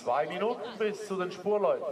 2 Minuten bis zu den Spurläufen.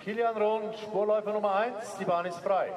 Kilian Rohn, Spurläufer Nummer 1, die Bahn ist frei.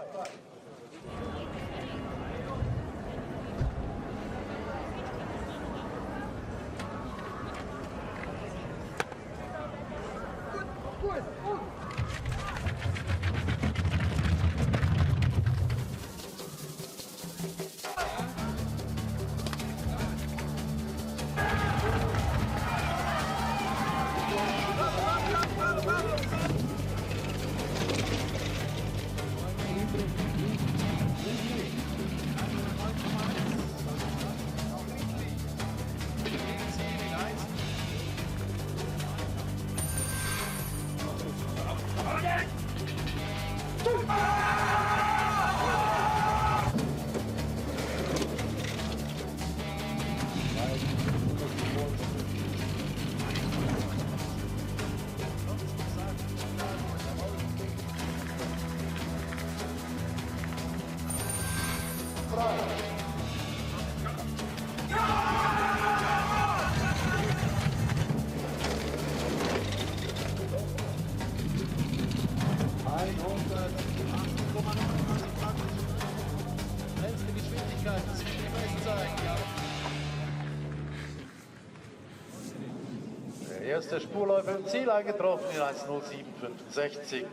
Der erste Spurläufer im Ziel eingetroffen in 1:07,65.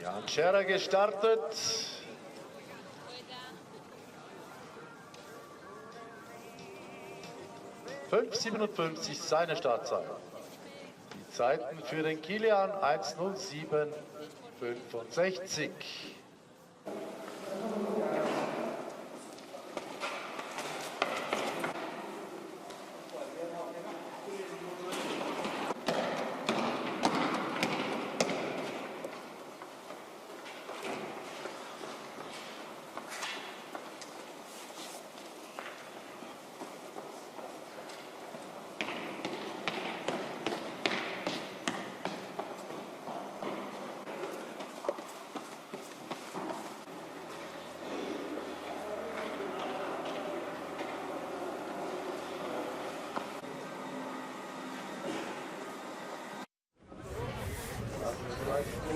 Jan Scherer gestartet. (5:57) seine Startzeit. Die Zeiten für den Kilian 1:07,65.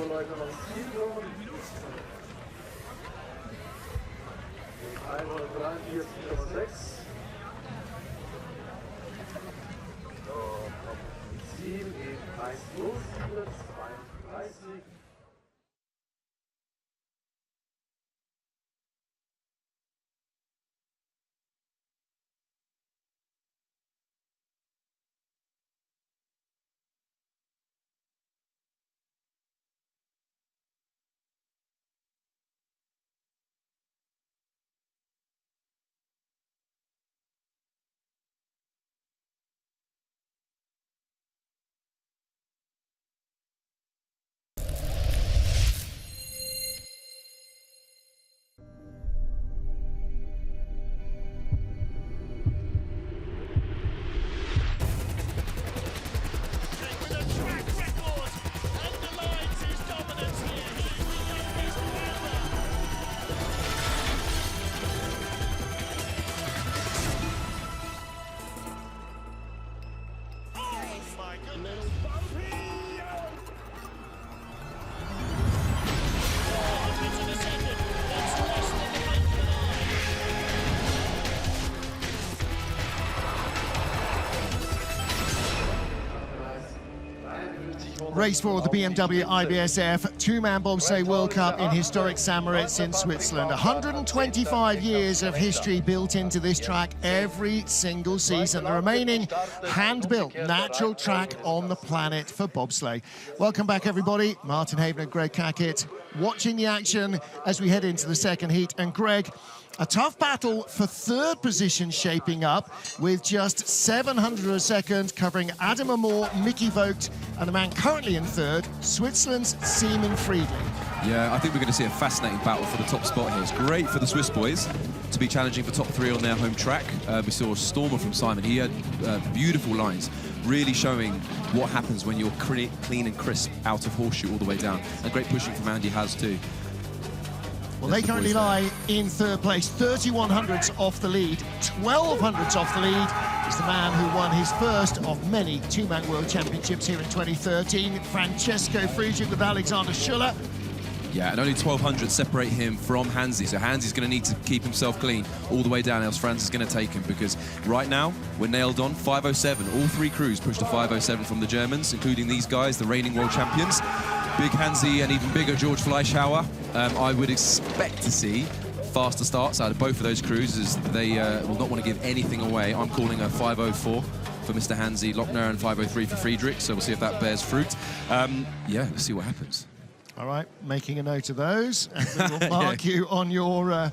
Leute noch 143,6. 7 geht 1:32. Race for the BMW IBSF two-man bobsleigh World Cup in historic St. Moritz in Switzerland. 125 years of history built into this track every single season. The remaining hand-built natural track on the planet for bobsleigh. Welcome back, everybody. Martin Haven and Greg Cackett watching the action as we head into the second heat. And Greg, a tough battle for third position shaping up with just 700 a second covering Adam Amor, Mickey Vogt, and the man currently in third, Switzerland's Seaman Friedli. Yeah, I think we're going to see a fascinating battle for the top spot here. It's great for the Swiss boys to be challenging for top three on their home track. We saw a stormer from Simon. He had beautiful lines, really showing what happens when you're clean and crisp out of horseshoe all the way down. And great pushing from Andy Has too. Well, they currently lie in third place, 31 hundredths off the lead, 12 hundredths off the lead is the man who won his first of many two-man world championships here in 2013, Francesco Friedrich with Alexander Schuller. Yeah, and only 12 hundredths separate him from Hansi, so Hansi's going to need to keep himself clean all the way down, else Franz is going to take him, because right now we're nailed on 5:07. All three crews pushed a 5:07 from the Germans, including these guys, the reigning world champions. Big Hansi and even bigger George Fleischhauer. I would expect to see faster starts out of both of those crews, as they will not want to give anything away. I'm calling a 5:04 for Mr. Hansi Lochner and 5:03 for Friedrich, so we'll see if that bears fruit. Yeah, let's see what happens. All right, making a note of those, and we will mark you on your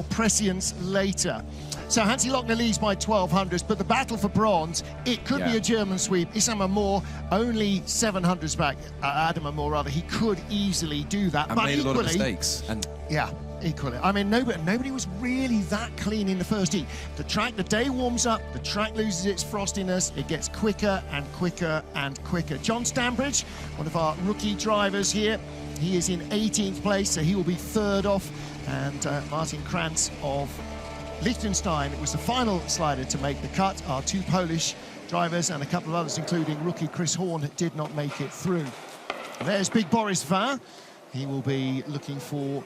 prescience later. So Hansi Lochner leads by 1200s, but the battle for bronze, it could be a German sweep. Issam Amour only 700s back. Adam Amour, rather, he could easily do that. And but made equally, a lot of mistakes. And yeah, equally. I mean, nobody was really that clean in the first heat. The day warms up, the track loses its frostiness, it gets quicker and quicker and quicker. John Stambridge, one of our rookie drivers here, he is in 18th place, so he will be third off. And Martin Krantz of Liechtenstein was the final slider to make the cut. Our two Polish drivers and a couple of others, including rookie Chris Horn, did not make it through. There's big Boris Vian. He will be looking for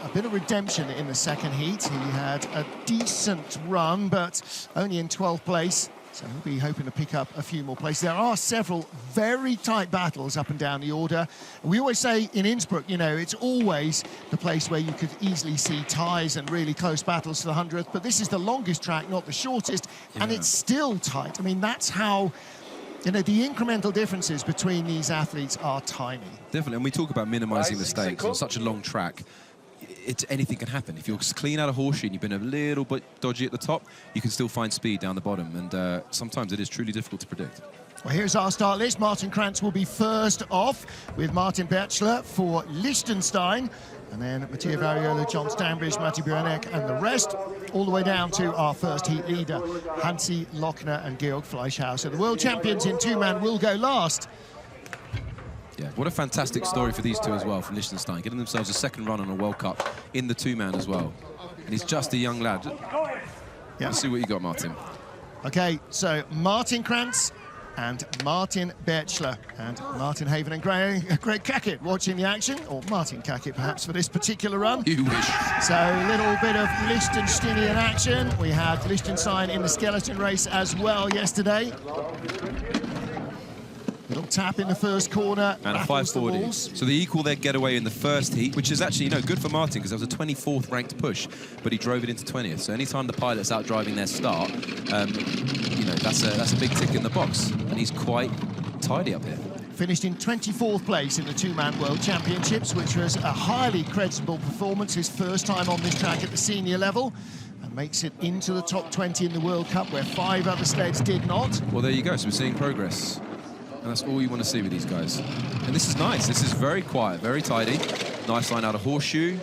a bit of redemption in the second heat. He had a decent run, but only in 12th place. So he'll be hoping to pick up a few more places. There are several very tight battles up and down the order. We always say in Innsbruck, you know, it's always the place where you could easily see ties and really close battles to the 100th, but this is the longest track, not the shortest, and it's still tight. I mean, that's how, you know, the incremental differences between these athletes are tiny. Definitely, and we talk about minimising mistakes on such a long track. Anything can happen. If you're clean out of horseshoe and you've been a little bit dodgy at the top, you can still find speed down the bottom, and sometimes it is truly difficult to predict. Well, here's our start list. Martin Krantz will be first off with Martin Bertschler for Liechtenstein, and then Mattia Variola, John Stambridge, Matti Buranek, and the rest, all the way down to our first heat leader, Hansi Lochner and Georg Fleischhauser. So the world champions in two-man will go last. Yeah, what a fantastic story for these two as well, from Liechtenstein, getting themselves a second run on a World Cup in the two-man as well. And he's just a young lad. Let's see what you got, Martin. Okay, so Martin Krantz and Martin Bertschler, and Martin Haven and Greg Cackett watching the action, or Martin Cackett perhaps for this particular run. You wish. So a little bit of Liechtensteinian action. We had Liechtenstein in the skeleton race as well yesterday. Little tap in the first corner. And a 540. So they equal their getaway in the first heat, which is actually, you know, good for Martin, because that was a 24th ranked push, but he drove it into 20th. So anytime the pilot's out driving their start, you know, that's a big tick in the box. And he's quite tidy up here. Finished in 24th place in the two-man World Championships, which was a highly creditable performance, his first time on this track at the senior level, and makes it into the top 20 in the World Cup, where 5 other sleds did not. Well, there you go. So we're seeing progress. And that's all you want to see with these guys. And this is nice. This is very quiet, very tidy. Nice line out of horseshoe.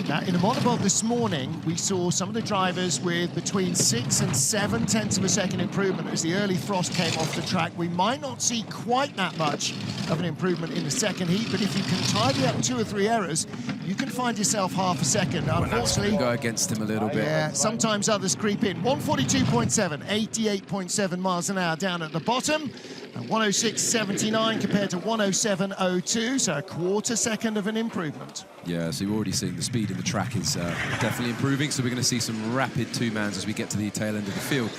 Now, in the Monobob this morning, we saw some of the drivers with between 6 and 7 tenths of a second improvement as the early frost came off the track. We might not see quite that much of an improvement in the second heat, but if you can tidy up 2 or 3 errors, you can find yourself half a second. Unfortunately, go against him a little bit. Yeah, sometimes others creep in. 142.7, 88.7 miles an hour down at the bottom, and 106.79 compared to 107.02, so a quarter second of an improvement. Yeah, so you're already seeing the speed in the track is definitely improving, so we're going to see some rapid two-mans as we get to the tail end of the field.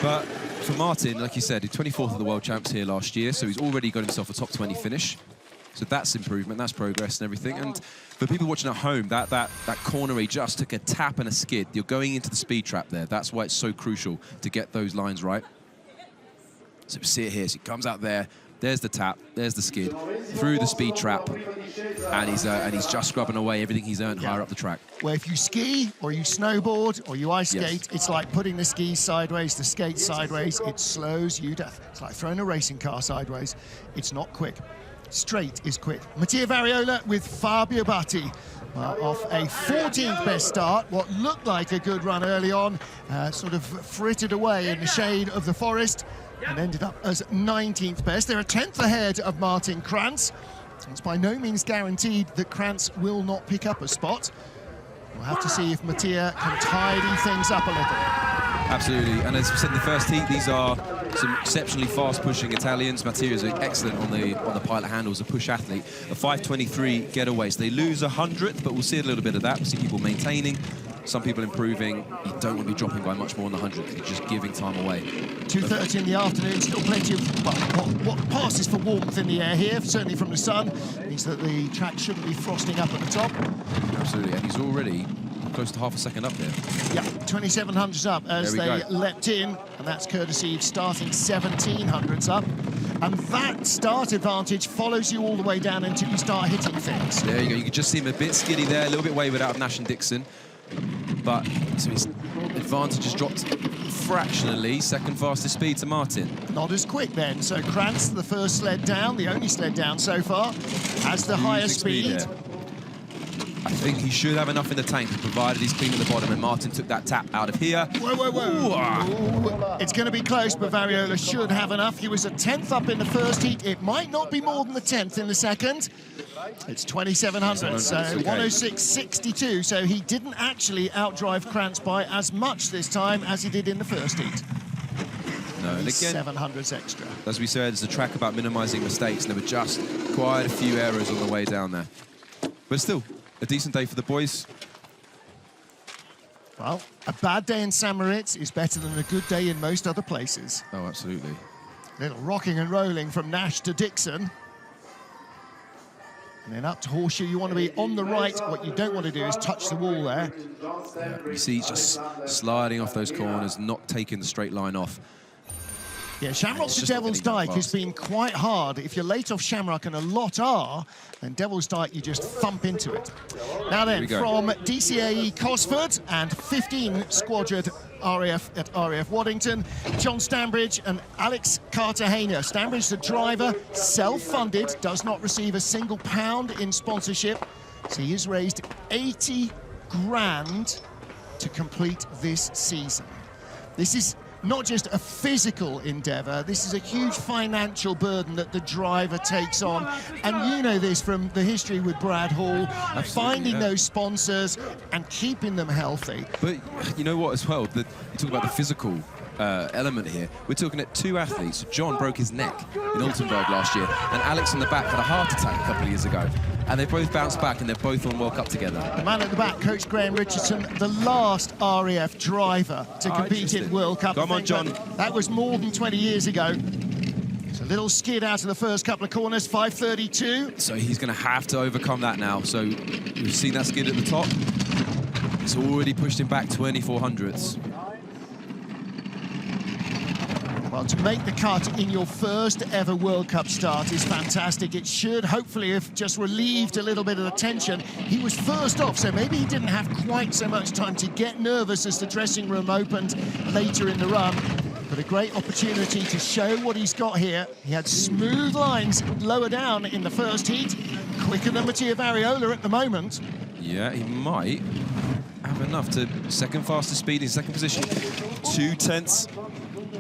But for Martin, like you said, he's 24th of the World Champs here last year, so he's already got himself a top 20 finish. So that's improvement, that's progress and everything. And for people watching at home, that corner he just took a tap and a skid. You're going into the speed trap there. That's why it's so crucial to get those lines right. So we see it here. So he comes out there. There's the tap. There's the skid through the speed trap, and he's just scrubbing away everything he's earned higher up the track. Well, if you ski or you snowboard or you ice skate, it's like putting the skis sideways, the skate sideways. It slows you down. It's like throwing a racing car sideways. It's not quick. Straight is quick. Mattia Variola with Fabio Batti. Off a 14th best start, what looked like a good run early on, sort of frittered away in the shade of the forest, and ended up as 19th best. They're a 10th ahead of Martin Krantz. It's by no means guaranteed that Krantz will not pick up a spot. We'll have to see if Mattia can tidy things up a little. Absolutely, and as we said in the first heat, these are some exceptionally fast-pushing Italians. Mattia is excellent on the pilot handles, a push athlete. A 5:23 getaways. They lose a 100th, but we'll see a little bit of that. We'll see people maintaining, some people improving. You don't want to be dropping by much more than the 100th. You're just giving time away. 2:30 in the afternoon, still plenty of, well, what passes for warmth in the air here, certainly from the sun. Means that the track shouldn't be frosting up at the top. Absolutely, and he's already close to half a second up there. Yeah, 2700s up as they leapt in, and that's courtesy of starting 1700s up. And that start advantage follows you all the way down until you start hitting things. There you go. You can just see him a bit skiddy there, a little bit wayward out of Nash and Dixon. But so his advantage has dropped fractionally. Second fastest speed to Martin. Not as quick then. So Krantz, the first sled down, the only sled down so far, has the higher speed. I think he should have enough in the tank, provided he's clean at the bottom, and Martin took that tap out of here. Whoa, whoa, whoa. Ooh, it's going to be close, but Variola should have enough. He was a 10th up in the first heat. It might not be more than the 10th in the second. It's 2,700, so okay. 106.62. So he didn't actually outdrive Krantz by as much this time as he did in the first heat. No, and again, 700s extra. As we said, it's a track about minimising mistakes, and there were just quite a few errors on the way down there. But still, a decent day for the boys. Well, a bad day in St. Moritz is better than a good day in most other places. Oh, absolutely. Little rocking and rolling from Nash to Dixon. And then up to Horseshoe, you want to be on the right. What you don't want to do is touch the wall there. Yeah, you see he's just sliding off those corners, not taking the straight line off. Yeah, Shamrock to Devil's Dyke has been quite hard. If you're late off Shamrock, and a lot are, then Devil's Dyke, you just thump into it. Now then, from DCAE Cosford and 15 Squadron RAF at RAF Waddington, John Stanbridge and Alex Cartagena. Stanbridge, the driver, self-funded, does not receive a single pound in sponsorship. So he has raised 80 grand to complete this season. This is not just a physical endeavour, this is a huge financial burden that the driver takes on. And you know this from the history with Brad Hall, finding those sponsors and keeping them healthy. But you know what as well, you talk about the physical element here. We're talking at two athletes. John broke his neck in Altenburg last year, and Alex in the back had a heart attack a couple of years ago. And they both bounced back, and they're both on World Cup together. The man at the back, Coach Graham Richardson, the last RAF driver to compete in World Cup. Come on, John. That was more than 20 years ago. It's a little skid out of the first couple of corners, 5:32. So he's going to have to overcome that now. So we've seen that skid at the top. It's already pushed him back 2,400s. Well, to make the cut in your first ever World Cup start is fantastic. It should hopefully have just relieved a little bit of the tension. He was first off, so maybe he didn't have quite so much time to get nervous as the dressing room opened later in the run. But a great opportunity to show what he's got here. He had smooth lines lower down in the first heat, quicker than Mattia Variola at the moment. Yeah, he might have enough to second fastest speed in second position. 2/10.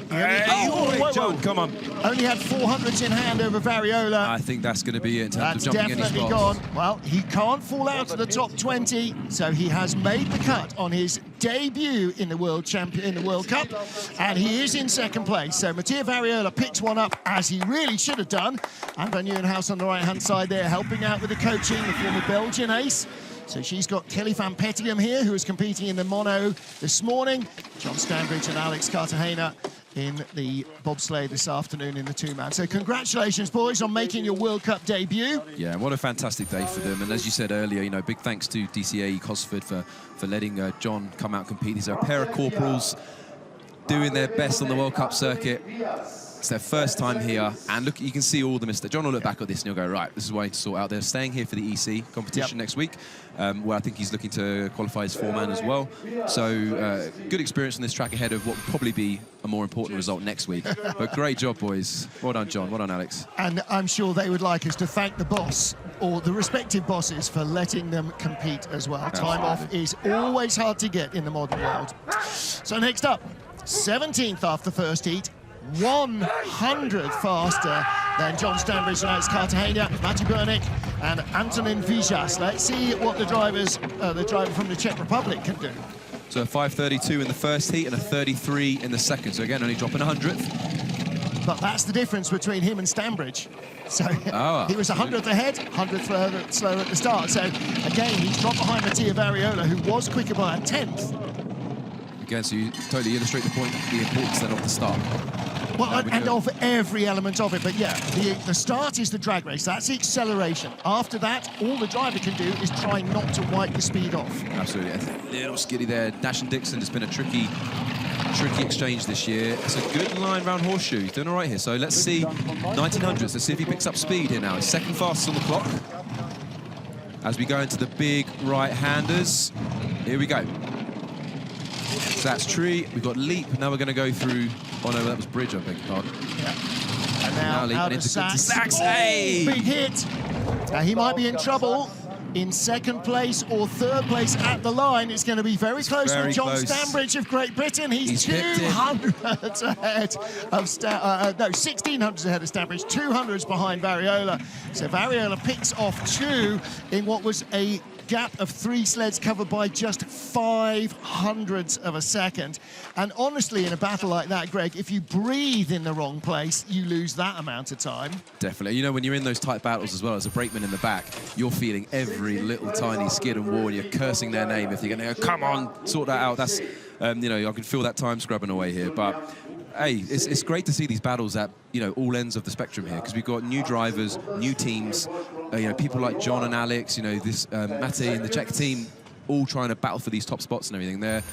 Hey, John, come on. Only had 400s in hand over Variola. I think that's going to be it in terms of jumping any spots. That's definitely gone. Well, he can't fall out of the top 20, so he has made the cut on his debut in the World Cup, and he is in second place. So Mattia Variola picks one up, as he really should have done. And Van Nieuwenhuis on the right-hand side there, helping out with the coaching, the former Belgian ace. So she's got Kelly van Pettigem here, who was competing in the mono this morning. John Stanbridge and Alex Cartagena in the bobsleigh this afternoon in the two-man. So congratulations, boys, on making your World Cup debut. Yeah, what a fantastic day for them. And as you said earlier, you know, big thanks to DCAE Cosford for letting John come out and compete. These are a pair of corporals doing their best on the World Cup circuit. It's their first time here, and look, you can see all the mistakes. John will look back at this and he'll go, right, this is what I need to sort out. They're staying here for the EC competition next week, where I think he's looking to qualify as four-man as well. So good experience on this track ahead of what will probably be a more important result next week. But great job, boys. Well done, John. Well done, Alex. And I'm sure they would like us to thank the boss, or the respective bosses, for letting them compete as well. Absolutely. Time off is always hard to get in the modern world. So next up, 17th after first heat, 100 faster than John Stanbridge and Alex Cartagena, Matti Bernik and Antonin Vijas. Let's see what the driver from the Czech Republic can do. So a 5:32 in the first heat and a 33 in the second. So again, only dropping 100th. But that's the difference between him and Stanbridge. So he was 100th ahead, 100th slower at the start. So again, he's dropped behind Mattia Variola, who was quicker by a 10th. Again, so you totally illustrate the point, the importance then of the start. Well, and of every element of it, but yeah, the start is the drag race, that's the acceleration. After that, all the driver can do is try not to wipe the speed off. Absolutely, a little skiddy there. Nash and Dixon has been a tricky tricky exchange this year. It's a good line round Horseshoe. He's doing all right here. So let's see 1900s. Let's see if he picks up speed here now. He's second fastest on the clock. As we go into the big right-handers. Here we go. So that's Tree. We've got Leap. Now we're going to go through... Oh, no, that was Bridge, I beg your pardon. Yeah. And now Leap out and of into Sachs. Hey! Big hit. Now he might be in trouble. In second place or third place at the line. It's going to be very close with John Stanbridge of Great Britain. He's 200 ahead of 1600s ahead of Stanbridge, 200s behind Variola. So Variola picks off 2 in what was a gap of 3 sleds covered by just 0.05 of a second. And honestly, in a battle like that, Greg, if you breathe in the wrong place, you lose that amount of time. Definitely. You know, when you're in those tight battles as well, as a brakeman in the back, you're feeling every little tiny skid and wall, and you're cursing their name if they're going to go, come on, sort that out. That's, you know, I can feel that time scrubbing away here. But hey, it's great to see these battles at, you know, all ends of the spectrum here, because we've got new drivers, new teams, you know, people like John and Alex, you know, this Mate and the Czech team, all trying to battle for these top spots and everything. They're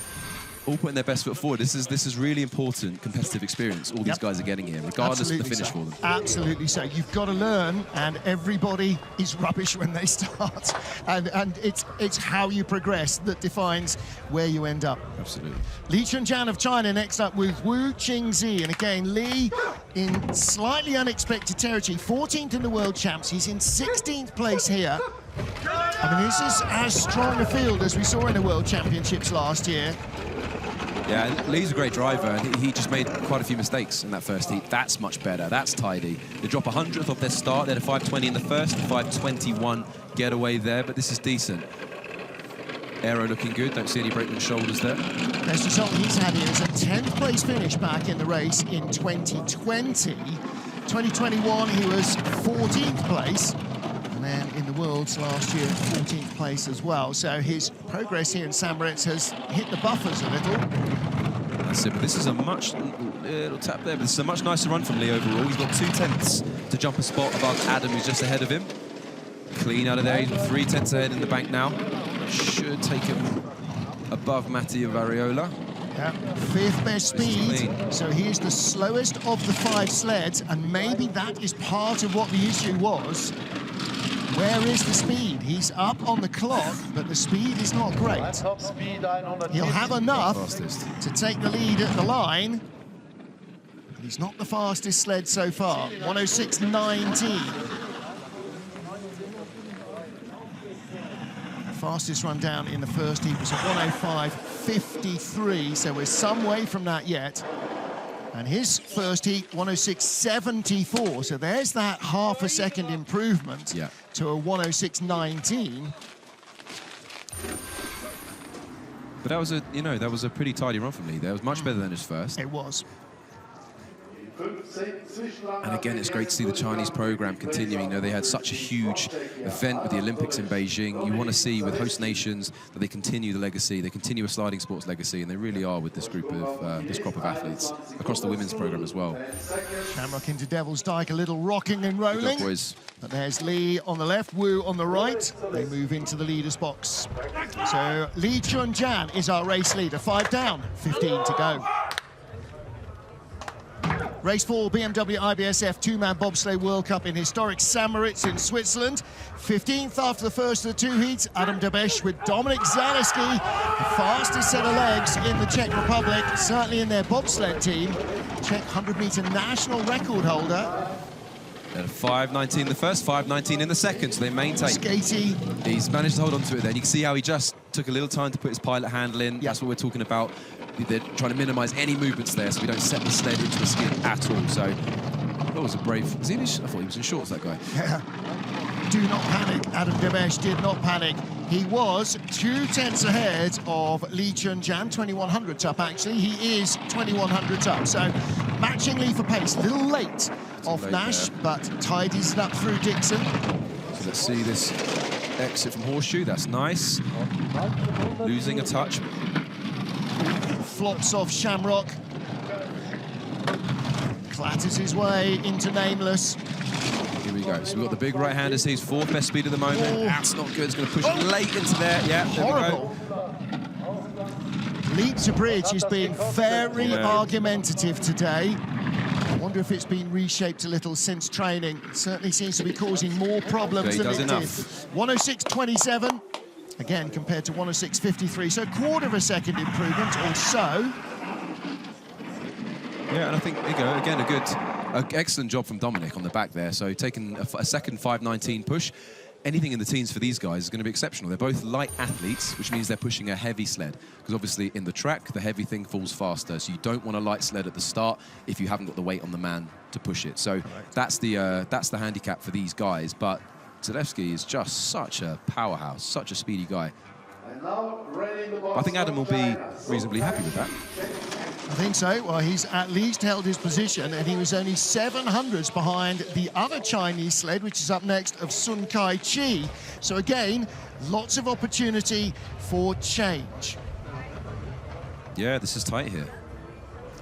all putting their best foot forward. This is really important competitive experience all these guys are getting here, regardless of the finish for them. Absolutely so. You've got to learn, and everybody is rubbish when they start. And it's how you progress that defines where you end up. Absolutely. Li Chunjian of China next up with Wu Qingzi. And again, Li in slightly unexpected territory, 14th in the World Champs. He's in 16th place here. I mean, this is as strong a field as we saw in the World Championships last year. Yeah, Lee's a great driver, and he just made quite a few mistakes in that first heat. That's much better. That's tidy. They drop 100th off their start. They had a 520 in the first, 521 getaway there, but this is decent. Aero looking good. Don't see any brakeman shoulders there. Best result he's had here is a 10th place finish back in the race in 2020. 2021, he was 14th place. And then in the Worlds last year, 14th place as well. So his progress here in St. Moritz has hit the buffers a little. That's it, but this is a much, little tap there, but this is a much nicer run from Lee overall. He's got 0.2 to jump a spot above Adam, who's just ahead of him. Clean out of there, he's 0.3 ahead in the bank now. Should take him above Mattia Variola. Yeah, 5th best speed, so he is the slowest of the 5 sleds, and maybe that is part of what the issue was. Where is the speed? He's up on the clock, but the speed is not great. He'll have enough to take the lead at the line, but he's not the fastest sled so far. 106.19. The fastest run down in the first heat was a 105.53, so we're some way from that yet. And his first heat, 106.74, so there's that half a second improvement to a 106.19. But that was a, you know, that was a pretty tidy run from Lee. That was much better than his first. It was. And again, it's great to see the Chinese program continuing. You know, they had such a huge event with the Olympics in Beijing. You want to see with host nations that they continue the legacy, they continue a sliding sports legacy, and they really are with this group of this crop of athletes across the women's program as well. Shamrock into Devil's Dyke, a little rocking and rolling. Good job, boys. But there's Lee on the left, Wu on the right. They move into the leader's box. So Li Chunjian is our race leader. 5 down, 15 to go. Race 4, BMW IBSF two-man bobsleigh World Cup in historic St. Moritz in Switzerland. 15th after the first of the 2 heats, Adam Debesh with Dominik Zaleski, the fastest set of legs in the Czech Republic, certainly in their bobsled team. Czech 100-meter national record holder. At 5.19 the first, 5.19 in the second, so they maintain. Skatey. He's managed to hold on to it then. You can see how he just took a little time to put his pilot handle in. That's what we're talking about. They're trying to minimise any movements there so we don't set the sled into a skid at all. So that was a brave... Is he in his... I thought he was in shorts, that guy. Yeah. Do not panic. Adam Debesh did not panic. He was 2/10 ahead of Li Chunjian, 2100s up actually. He is 2100s up. So matching Lee for pace. A little late off Nash, but tidies it up through Dixon. So let's see this exit from Horseshoe. That's nice. Losing a touch. Flops off Shamrock. Clatters his way into Nameless. Here we go. So we've got the big right-hander. He's 4th best speed at the moment. That's not good. It's going to push it late into there. Yeah, there we go. leap to bridge has been very argumentative today. I wonder if it's been reshaped a little since training. It certainly seems to be causing more problems than it did. 106.27, again, compared to 106.53, so a quarter of a second improvement or so. Yeah, and I think, there you go, again, excellent job from Dominic on the back there. So taking a second 5.19 push. Anything in the teens for these guys is going to be exceptional. They're both light athletes, which means they're pushing a heavy sled. Because obviously in the track, the heavy thing falls faster. So you don't want a light sled at the start if you haven't got the weight on the man to push it. So that's the handicap for these guys. But Zalewski is just such a powerhouse, such a speedy guy. I think Adam will be reasonably happy with that. I think so. Well, he's at least held his position, and he was only 700s behind the other Chinese sled, which is up next, of Sun Kai-chi. So again, lots of opportunity for change. Yeah, this is tight here.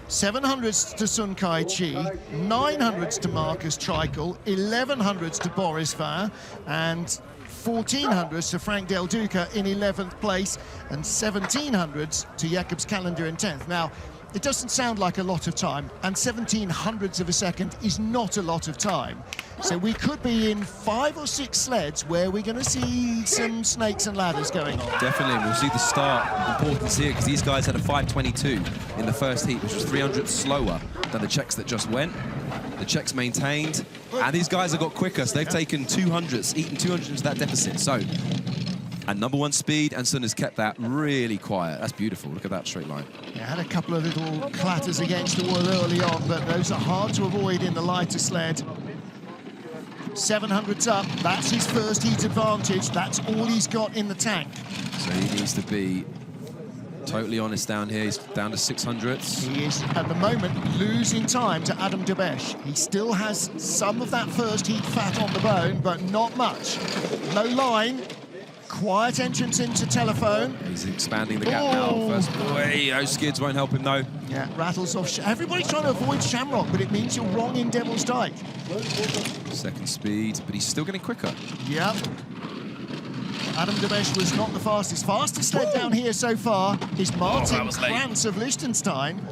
700s to Sun Kai-chi, 900s to Marcus Treichel, 1100s to Boris Vian, and 1400s to Frank Del Duca in 11th place, and 1700s to Jakobs Calendar in 10th. Now, it doesn't sound like a lot of time, and 1700ths of a second is not a lot of time. So we could be in 5 or 6 sleds where we're going to see some snakes and ladders going on. Definitely, we'll see the start importance here, because these guys had a 5.22 in the first heat, which was 300 slower than the Czechs that just went. The Czechs maintained, and these guys have got quicker, so they've taken 200s, eaten 200 into that deficit. So, and number 1 speed, and Sun has kept that really quiet. That's beautiful. Look at that straight line. Yeah, had a couple of little clatters against the wall early on, but those are hard to avoid in the lighter sled. 700s up, that's his first heat advantage. That's all he's got in the tank. So he needs to be totally honest down here. He's down to 600ths. He is, at the moment, losing time to Adam Debesh. He still has some of that first heat fat on the bone, but not much. Low line. Quiet entrance into telephone. He's expanding the gap now. First, those skids won't help him though. Yeah, rattles off. Everybody's trying to avoid Shamrock, but it means you're wrong in Devil's Dyke. Second speed, but he's still getting quicker. Yep. Adam Debesh was not the fastest. Fastest sled down here so far is Martin Krantz of Liechtenstein.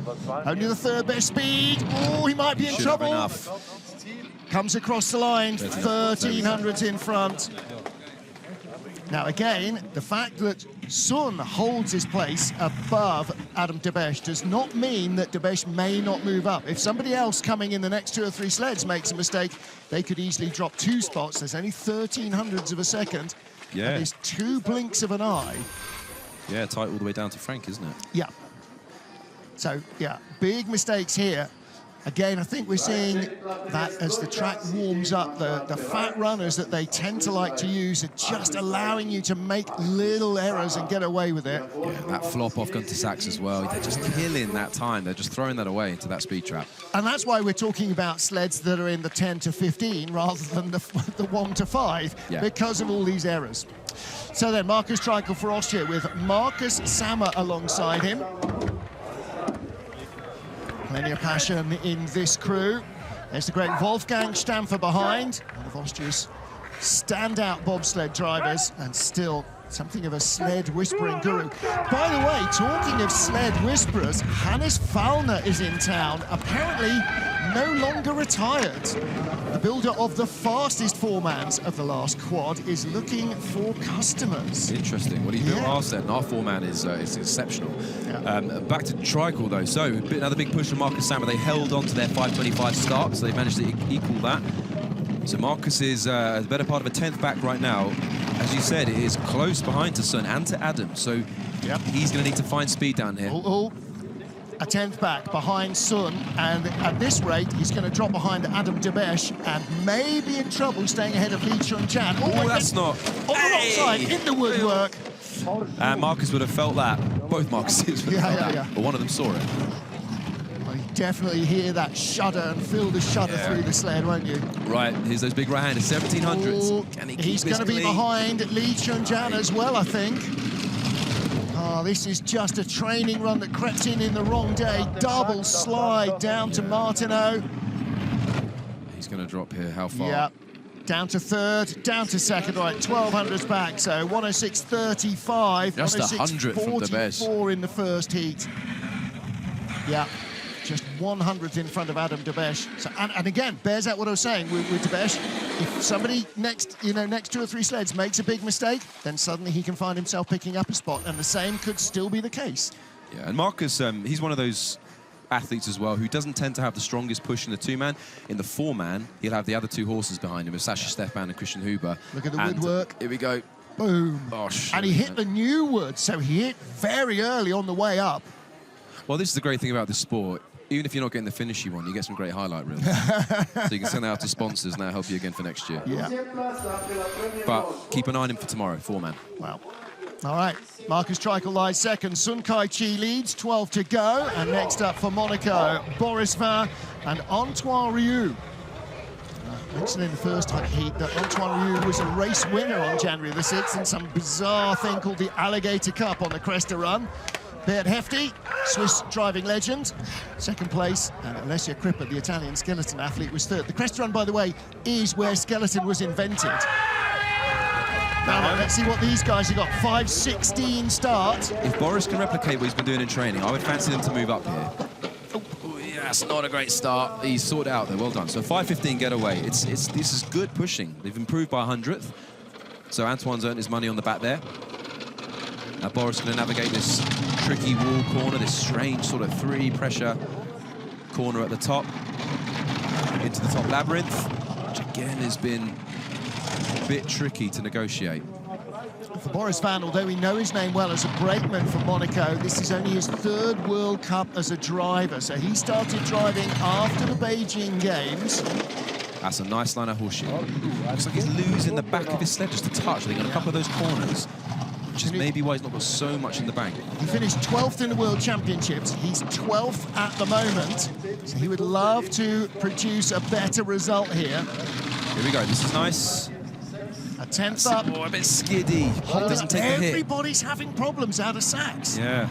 Only the 3rd best speed. Oh, he might be in trouble. Comes across the line, 1300s in front. Now, again, the fact that Sun holds his place above Adam Debesh does not mean that Debesh may not move up. If somebody else coming in the next 2 or 3 sleds makes a mistake, they could easily drop 2 spots. There's only 1300ths of a second. Yeah. And there's 2 blinks of an eye. Yeah, tight all the way down to Frank, isn't it? Yeah. So, yeah, big mistakes here. Again, I think we're seeing that as the track warms up, the fat runners that they tend to like to use are just allowing you to make little errors and get away with it. Yeah, that flop off Gunter Sachs as well. They're just killing that time. They're just throwing that away into that speed trap. And that's why we're talking about sleds that are in the 10 to 15 rather than the 1 to 5, because of all these errors. So then, Marcus Treichel for Austria with Marcus Sammer alongside him. Plenty of passion in this crew. There's the great Wolfgang Stampfer behind, one of Austria's standout bobsled drivers, and still something of a sled whispering guru. By the way, talking of sled whisperers, Hannes Fallner is in town, apparently no longer retired. The builder of the fastest 4-mans of the last quad is looking for customers. Interesting. Well, he built our set, and our 4-man is exceptional. Yeah. Back to Treichel, though. So, another big push from Marcus Sammer. They held on to their 5.25 start, so they managed to equal that. So Marcus is the better part of a 10th back right now. As you said, it is close behind to Sun and to Adam, so he's going to need to find speed down here. A 10th back behind Sun, and at this rate, he's going to drop behind Adam Debesh and may be in trouble staying ahead of Lee Chun-chan. Oh, that's not... On the wrong side, in the woodwork. And Marcus would have felt that. Both Marcuses would have felt that, but one of them saw it. Well, you definitely hear that shudder and feel the shudder through the sled, won't you? Right, here's those big right-handers, 1700s. Can he keep he's going to be behind Lee Chun-jan as well, I think. Oh, this is just a training run that crept in the wrong day. Double slide down to Martineau. He's going to drop here. How far? Yeah. Down to third, down to second, right, 1200s back, so 106.35. Just 100 from the best. 106.44 in the first heat. Yeah, just 100th in front of Adam Debesh. So, and again, bears out what I was saying with Debesh. If somebody next 2 or 3 sleds makes a big mistake, then suddenly he can find himself picking up a spot, and the same could still be the case. Yeah, and Marcus, he's one of those athletes as well who doesn't tend to have the strongest push in the 2-man. In the 4-man, he'll have the other 2 horses behind him, with Sasha Stefan and Christian Huber. Look at the woodwork. Here we go. Boom. Oh, and he hit the new wood, so he hit very early on the way up. Well, this is the great thing about this sport. Even if you're not getting the finish you want, you get some great highlight reels. So you can send that out to sponsors and that'll help you again for next year. Yeah. But keep an eye on him for tomorrow, 4-man. Wow. All right, Marcus Treichel lies second. Sun Kai Chi leads, 12 to go. And next up for Monaco, Boris Vian and Antoine Rieu. I mentioned in the first heat that Antoine Rieu was a race winner on January the 6th in some bizarre thing called the Alligator Cup on the Cresta Run. Beat Hefty, Swiss driving legend, second place, and Alessia Crippa, the Italian skeleton athlete, was third. The Cresta Run, by the way, is where skeleton was invented. Now, let's see what these guys have got. 5:16 start. If Boris can replicate what he's been doing in training, I would fancy them to move up here. Oh, yeah, that's not a great start. He's sorted out there, well done. So 5:15 getaway. This is good pushing. They've improved by 100th. So Antoine's earned his money on the back there. Now Boris going to navigate this tricky wall corner, this strange sort of 3 pressure corner at the top, into the top labyrinth, which again has been a bit tricky to negotiate. For Boris Vian, although we know his name well as a brakeman for Monaco, this is only his 3rd World Cup as a driver. So he started driving after the Beijing Games. That's a nice line of horseshoe. Looks like he's losing the back of his sled just a touch. I think on a couple of those corners, which is maybe why he's not got so much in the bank. He finished 12th in the World Championships. He's 12th at the moment. So he would love to produce a better result here. Here we go. This is nice. A 10th up. Oh, a bit skiddy. Doesn't take the hit. Everybody's having problems out of Sachs. Yeah.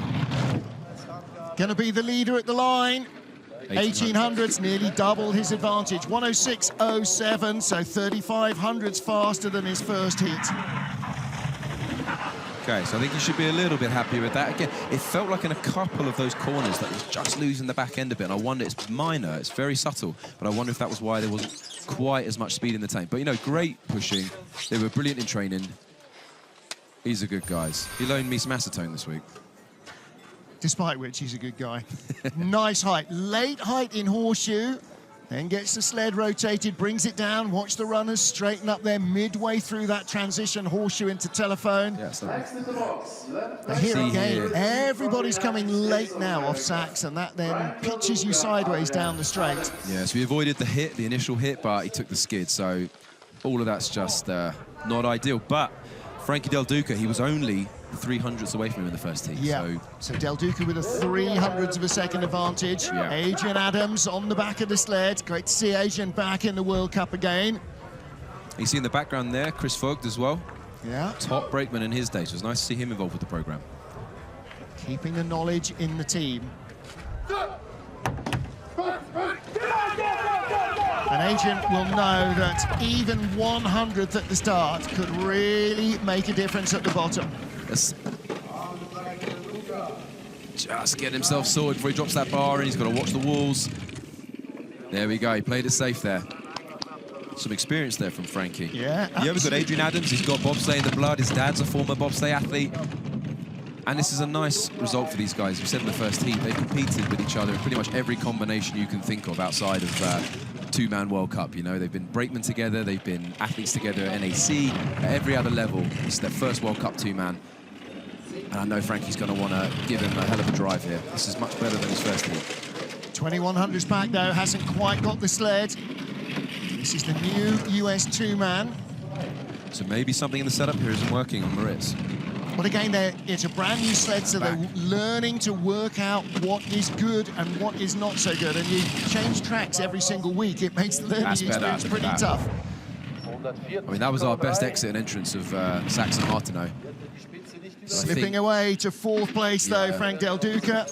Going to be the leader at the line. 1800s, nearly double his advantage. 106.07, so 3500s faster than his first heat. Okay, so I think you should be a little bit happy with that. Again, it felt like in a couple of those corners that was just losing the back end a bit. And I wonder, it's minor, it's very subtle, but I wonder if that was why there wasn't quite as much speed in the tank. But, you know, great pushing. They were brilliant in training. These are good guys. He loaned me some acetone this week. Despite which, he's a good guy. Nice height. Late height in horseshoe. Then gets the sled rotated, brings it down. Watch the runners straighten up there midway through that transition, horseshoe into telephone. Yeah, so but here again, everybody's coming late now off Sachs, and that then pitches you sideways down the straight. Yeah, so we avoided the hit, the initial hit, but he took the skid. So all of that's just not ideal. But Frankie Del Duca, he was only 300ths away from him in the first heat. Yeah, so Del Duca with a 300th of a second advantage. Yeah. Adrian Adams on the back of the sled. Great to see Adrian back in the World Cup again. You see in the background there, Chris Vogt as well. Yeah. Top brakeman in his days. So it was nice to see him involved with the programme. Keeping the knowledge in the team. And Adrian will know that even 100th at the start could really make a difference at the bottom. Just get himself sorted before he drops that bar, and he's got to watch the walls. There we go, he played it safe there. Some experience there from Frankie. Yeah, you ever got Adrian Adams? He's got bobsleigh in the blood. His dad's a former bobsleigh athlete. And this is a nice result for these guys. We said in the first heat, they competed with each other in pretty much every combination you can think of outside of 2-man World Cup. You know, they've been brakemen together, they've been athletes together at NAC, at every other level. It's their first World Cup 2-man. And I know Frankie's going to want to give him a hell of a drive here. This is much better than his first heat. 2100s back, though, hasn't quite got the sled. This is the new US 2-man. So maybe something in the setup here isn't working on Moritz. But again, it's a brand new sled, so they're learning to work out what is good and what is not so good. And you change tracks every single week. It makes the learning experience pretty tough. I mean, that was our best exit and entrance of Sachs and Martineau. Slipping away to 4th place, though, Frank Del Duca.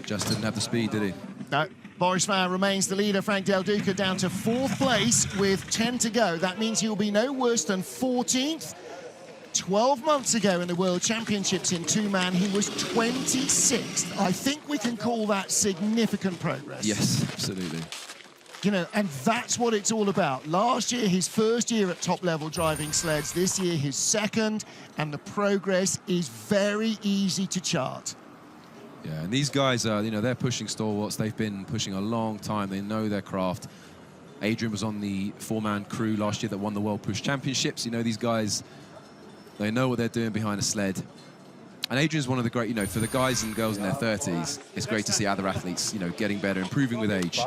Just didn't have the speed, did he? No, Boris Vian remains the leader. Frank Del Duca down to 4th place with 10 to go. That means he'll be no worse than 14th. 12 months ago in the World Championships in two-man, he was 26th. I think we can call that significant progress. Yes, absolutely. You know, and that's what it's all about. Last year, his first year at top-level driving sleds. This year, his second, and the progress is very easy to chart. Yeah, and these guys are, you know, they're pushing stalwarts. They've been pushing a long time. They know their craft. Adrian was on the 4-man crew last year that won the World Push Championships. You know, these guys, they know what they're doing behind a sled. And Adrian's one of the great, you know, for the guys and girls in their 30s, it's great to see other athletes, you know, getting better, improving with age.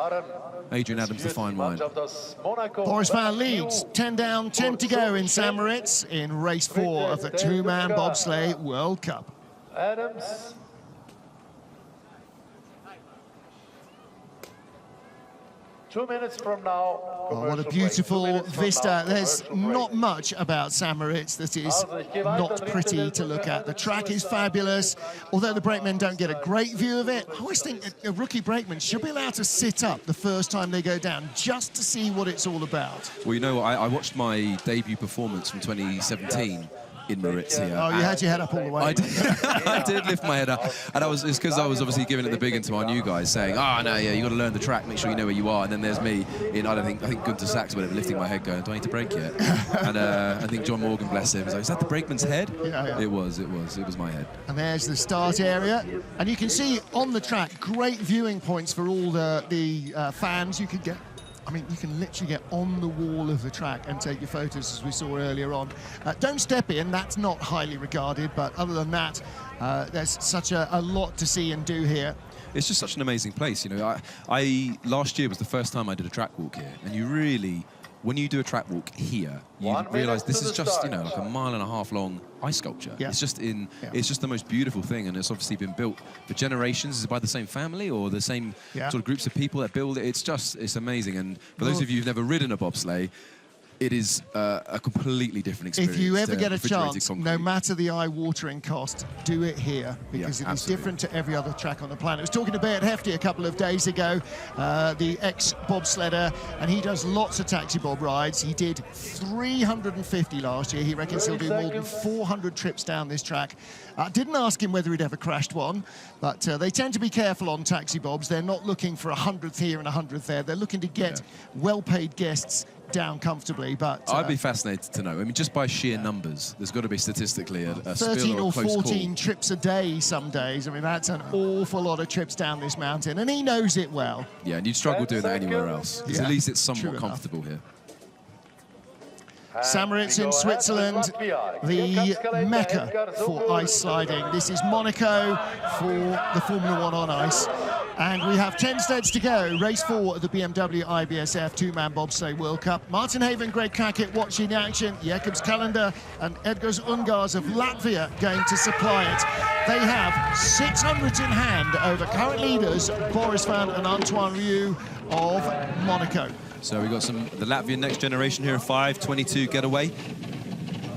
Adrian Adams, the fine wine. Boris Vian leads, 10 down, 10 to go in St. Moritz in race 4 of the two-man bobsleigh World Cup. Adams. Two minutes from now. Oh, what a beautiful vista. There's not much about St. Moritz that is not pretty to look at. The track is fabulous. Although the brakemen don't get a great view of it, I always think a rookie brakeman should be allowed to sit up the first time they go down, just to see what it's all about. Well, you know, I watched my debut performance from 2017 in Moritz here. Oh, you had your head up all the way. I did lift my head up, and it's because I was obviously giving it the big one to our new guys, saying, "Oh no, yeah, you got to learn the track, make sure you know where you are." And then there's me in, I think Gunter Sachs, whatever, lifting my head, going, "Do I need to brake yet?" And I think John Morgan, bless him, was like, "Is that the brakeman's head?" Yeah. It was my head. And there's the start area, and you can see on the track great viewing points for all the fans. You could get. I mean, you can literally get on the wall of the track and take your photos, as we saw earlier on. Don't step in, that's not highly regarded, but other than that, there's such a lot to see and do here. It's just such an amazing place, you know. I last year was the first time I did a track walk here, and you really, when you do a track walk here, you realise this is just, you know, like a 1.5 mile long ice sculpture. Yeah. It's just it's just the most beautiful thing, and it's obviously been built for generations. Is it by the same family or the same sort of groups of people that build it? It's amazing. And for those of you who've never ridden a bobsleigh, it is a completely different experience. If you ever get a chance, no matter the eye-watering cost, do it here, because it is different to every other track on the planet. I was talking to Beat Hefty a couple of days ago, the ex-bobsledder, and he does lots of taxi bob rides. He did 350 last year. He reckons he'll do more than 400 trips down this track. I didn't ask him whether he'd ever crashed one, but they tend to be careful on taxi bobs. They're not looking for 100th here and 100th there. They're looking to get well-paid guests down comfortably, but I'd be fascinated to know. I mean, just by sheer numbers, there's got to be statistically a 13 spill or or a close 14 call. trips a day some days. I mean, that's an awful lot of trips down this mountain, and he knows it well. Yeah, and you'd struggle doing that anywhere else, because at least it's somewhat comfortable here. St. Moritz in Switzerland, the mecca for ice sliding. This is Monaco for the Formula 1 on ice. And we have 10 sleds to go. Race 4 of the BMW IBSF two-man bobsleigh World Cup. Martin Haven, Greg Cackett watching the action. Jakobs Calendar and Edgars Ungars of Latvia going to supply it. They have 600s in hand over current leaders Boris Vian and Antoine Rieu of Monaco. So we've got the Latvian next generation here, a 5:22 getaway.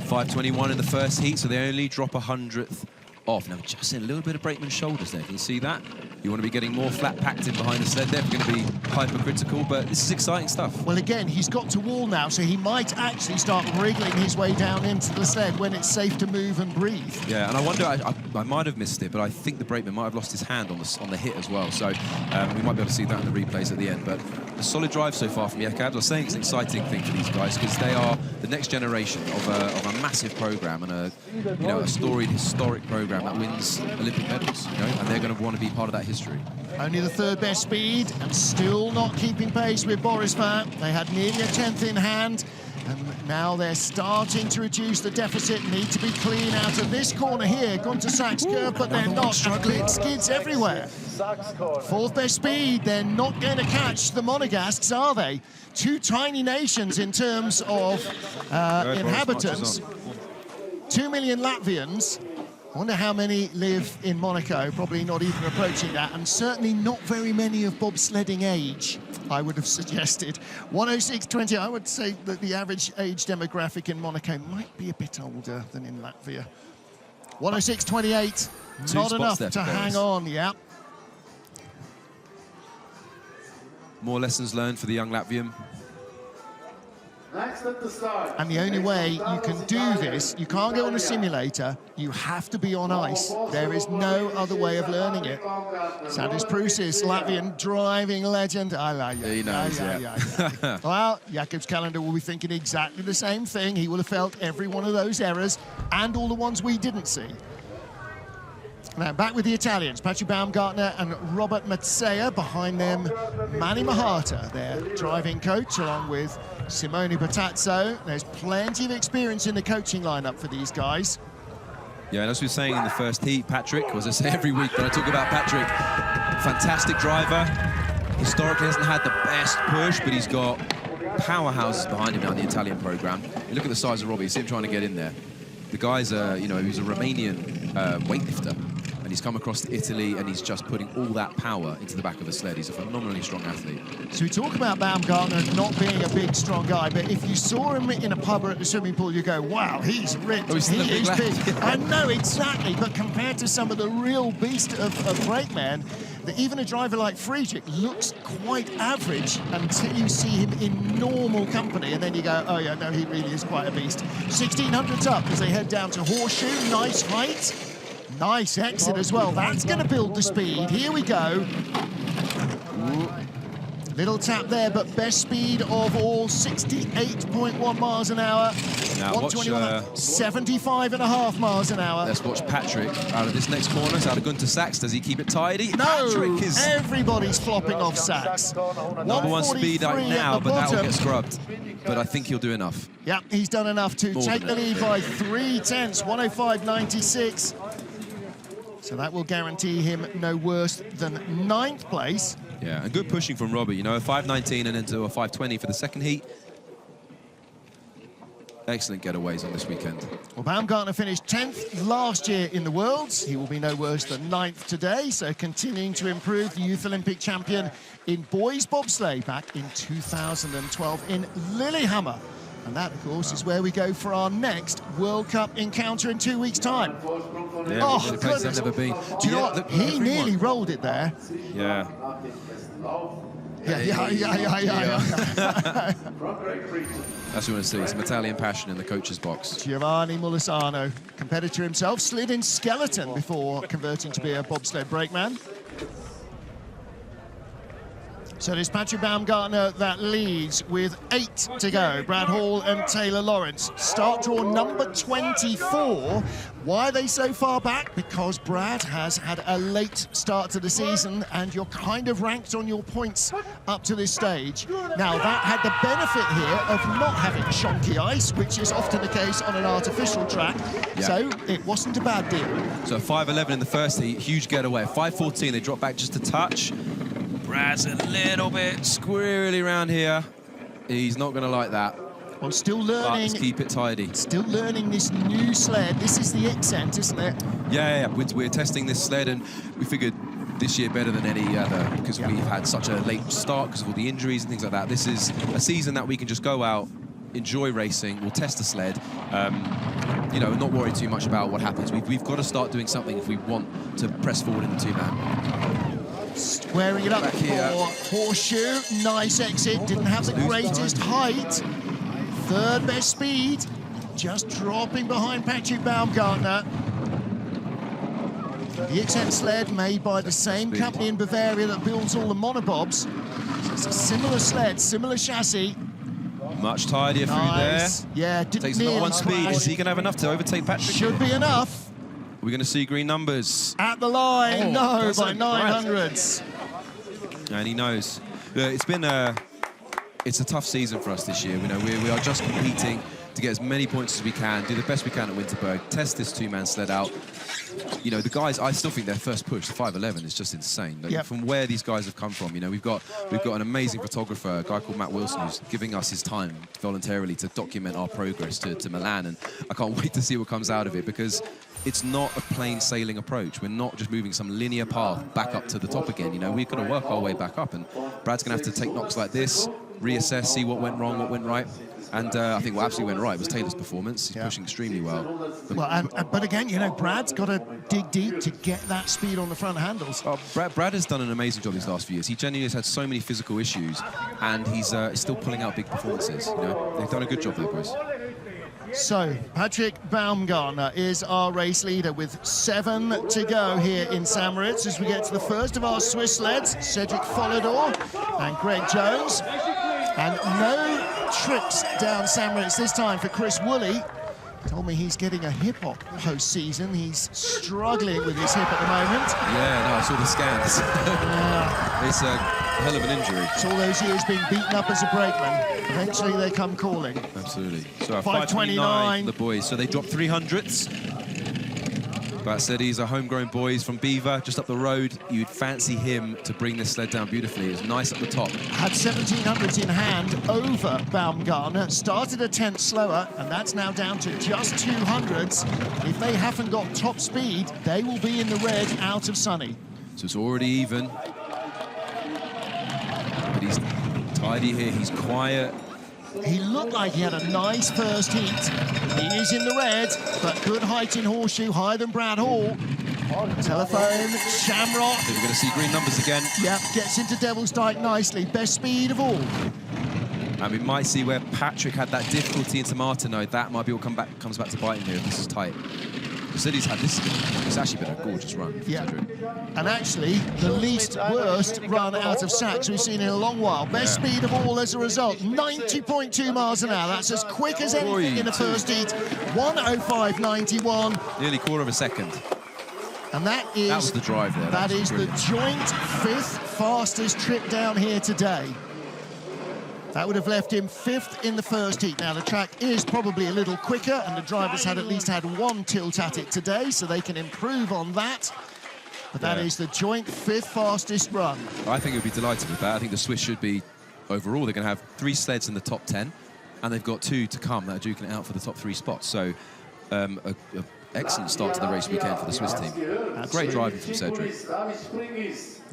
5:21 in the first heat, so they only drop 100th off. Now, just in a little bit of brakeman's shoulders there. Can you see that? You want to be getting more flat packed in behind the sled there. We're going to be hypercritical, but this is exciting stuff. Well, again, he's got to wall now, so he might actually start wriggling his way down into the sled when it's safe to move and breathe. Yeah, and I wonder, I might have missed it, but I think the brakeman might have lost his hand on the hit as well. So we might be able to see that in the replays at the end. But a solid drive so far from Jakobs. I was saying it's an exciting thing for these guys because they are the next generation of a massive program and a storied, historic program that wins Olympic medals. You know, and they're going to want to be part of that history. Only the third best speed and still not keeping pace with Boris Vian. They had nearly a 10th in hand, and now they're starting to reduce the deficit. Need to be clean out of this corner here. Gunter Sachs curve, but they're not struggling. Skids everywhere. Fourth best speed. They're not going to catch the Monegasques, are they? Two tiny nations in terms of inhabitants. 2 million Latvians. I wonder how many live in Monaco, probably not even approaching that, and certainly not very many of bobsledding age, I would have suggested. 106.20, I would say that the average age demographic in Monaco might be a bit older than in Latvia. 106.28, not enough to hang on, yeah. more lessons learned for the young Latvian. And the only way you can do this, you can't go on a simulator, you have to be on ice. There is no other way of learning it. Sandis Prusis, Latvian driving legend. He knows, yeah. Well, Jakob's calendar will be thinking exactly the same thing. He will have felt every one of those errors and all the ones we didn't see. Now, back with the Italians, Patrick Baumgartner and Robert Mazzea. Behind them, Manny Mahata, their driving coach, along with Simone Bertazzo. There's plenty of experience in the coaching lineup for these guys. Yeah, and as we were saying in the first heat, Patrick, as I say every week when I talk about Patrick, fantastic driver. Historically hasn't had the best push, but he's got powerhouses behind him now in the Italian program. You look at the size of Robbie, you see him trying to get in there. The guy's, you know, he's a Romanian weightlifter. And he's come across to Italy and he's just putting all that power into the back of a sled. He's a phenomenally strong athlete. So we talk about Baumgartner not being a big, strong guy, but if you saw him in a pub or at the swimming pool, you go, wow, he's ripped, he is big. I know, exactly, but compared to some of the real beast of brakemen, that even a driver like Friedrich looks quite average until you see him in normal company, and then you go, oh yeah, no, he really is quite a beast. 1600s up as they head down to Horseshoe, nice height. Nice exit as well. That's going to build the speed. Here we go. Little tap there, but best speed of all, 68.1 miles an hour. Now 121, 75.5 miles an hour. Let's watch Patrick out of this next corner. It's out of Gunter Sachs. Does he keep it tidy? No, Patrick is... everybody's flopping off Sachs. Number one speed right now, but that will get scrubbed. But I think he'll do enough. Yeah, he's done enough to take the lead by 3/10, 105.96. So that will guarantee him no worse than 9th place. Yeah, and good pushing from Robbie. You know, a 5.19 and into a 5.20 for the second heat. Excellent getaways on this weekend. Well, Baumgartner finished 10th last year in the Worlds. He will be no worse than 9th today, so continuing to improve. The Youth Olympic champion in boys bobsleigh back in 2012 in Lillehammer. And that, of course, is where we go for our next World Cup encounter in 2 weeks' time. Yeah, oh, the place I've never been. Do you know what? He nearly rolled it there. Yeah. Yeah. That's what we want to see, some Italian passion in the coach's box. Giovanni Molisano, competitor himself, slid in skeleton before converting to be a bobsled brakeman. So there's Patrick Baumgartner that leads with 8 to go. Brad Hall and Taylor Lawrence. Start draw number 24. Why are they so far back? Because Brad has had a late start to the season and you're kind of ranked on your points up to this stage. Now, that had the benefit here of not having shonky ice, which is often the case on an artificial track. Yeah. So it wasn't a bad deal. So 5.11 in the first heat, huge getaway. 5.14, they dropped back just a touch. Brad's a little bit squirrely around here. He's not going to like that. Well, still learning. But keep it tidy. Still learning this new sled. This is the Accent, isn't it? Yeah. We're testing this sled, and we figured this year better than any other because we've had such a late start because of all the injuries and things like that. This is a season that we can just go out, enjoy racing. We'll test the sled. You know, not worry too much about what happens. We've got to start doing something if we want to press forward in the two-man. Squaring it up for Horseshoe. Nice exit. Didn't have the greatest height. Third best speed. Just dropping behind Patrick Baumgartner. The Accent sled made by the same company in Bavaria that builds all the monobobs. So it's a similar sled, similar chassis. Much tidier through there. Yeah, takes another one speed. Is he going to have enough to overtake Patrick? Should be enough. We're going to see green numbers. At the line, no, by 900s. And he knows. It's been it's a tough season for us this year. You know, we are just competing to get as many points as we can, do the best we can at Winterberg, test this two-man sled out. You know, the guys, I still think their first push, the 5.11, is just insane. Like, from where these guys have come from, you know, we've got an amazing photographer, a guy called Matt Wilson, who's giving us his time voluntarily to document our progress to Milan, and I can't wait to see what comes out of it because it's not a plain sailing approach. We're not just moving some linear path back up to the top again. You know, we've got to work our way back up, and Brad's going to have to take knocks like this, reassess, see what went wrong, what went right. And I think what absolutely went right was Taylor's performance. He's pushing extremely well. But again, you know, Brad's got to dig deep to get that speed on the front handles. Brad has done an amazing job these last few years. He genuinely has had so many physical issues, and he's still pulling out big performances. You know, they've done a good job there, boys. So, Patrick Baumgartner is our race leader with 7 to go here in St. Moritz as we get to the first of our Swiss sleds, Cedric Follador and Greg Jones. And no trips down St. Moritz this time for Chris Woolley. Told me he's getting a hip hop postseason. He's struggling with his hip at the moment. Yeah, no, I saw the scans. It's a hell of an injury. It's all those years being beaten up as a brakeman. Eventually they come calling. Absolutely. So 5:29 for the boys. So they dropped 300ths. But said he's a homegrown boy. He's from Beaver, just up the road. You'd fancy him to bring this sled down beautifully. It was nice up the top. Had 1700s in hand over Baumgartner. Started a tenth slower, and that's now down to just 200s. If they haven't got top speed, they will be in the red out of Sunny. So it's already even. But he's tidy here. He's quiet. He looked like he had a nice first heat. He is in the red, but good height in horseshoe, higher than Brad Hall. Telephone, Shamrock. I think we're going to see green numbers again. Yep, gets into Devil's Dyke nicely. Best speed of all. And we might see where Patrick had that difficulty into Martineau. That might be what comes back to bite him here if this is tight. City's had this. It's actually been a gorgeous run. Yeah, and actually the least worst run out of Sachs we've seen in a long while. Best speed of all as a result, 90.2 miles an hour. That's as quick as anything in the first heat. 1:05.91. Nearly quarter of a second. And that was the drive there. That is the joint 5th fastest trip down here today. That would have left him 5th in the first heat. Now, the track is probably a little quicker, and the drivers had at least had 1 tilt at it today, so they can improve on that. But that is the joint 5th fastest run. I think he'll be delighted with that. I think the Swiss should be, overall, they're going to have 3 sleds in the top 10, and they've got 2 to come that are duking it out for the top 3 spots. So, a excellent start to the race weekend for the Swiss team. Great driving from Cedric.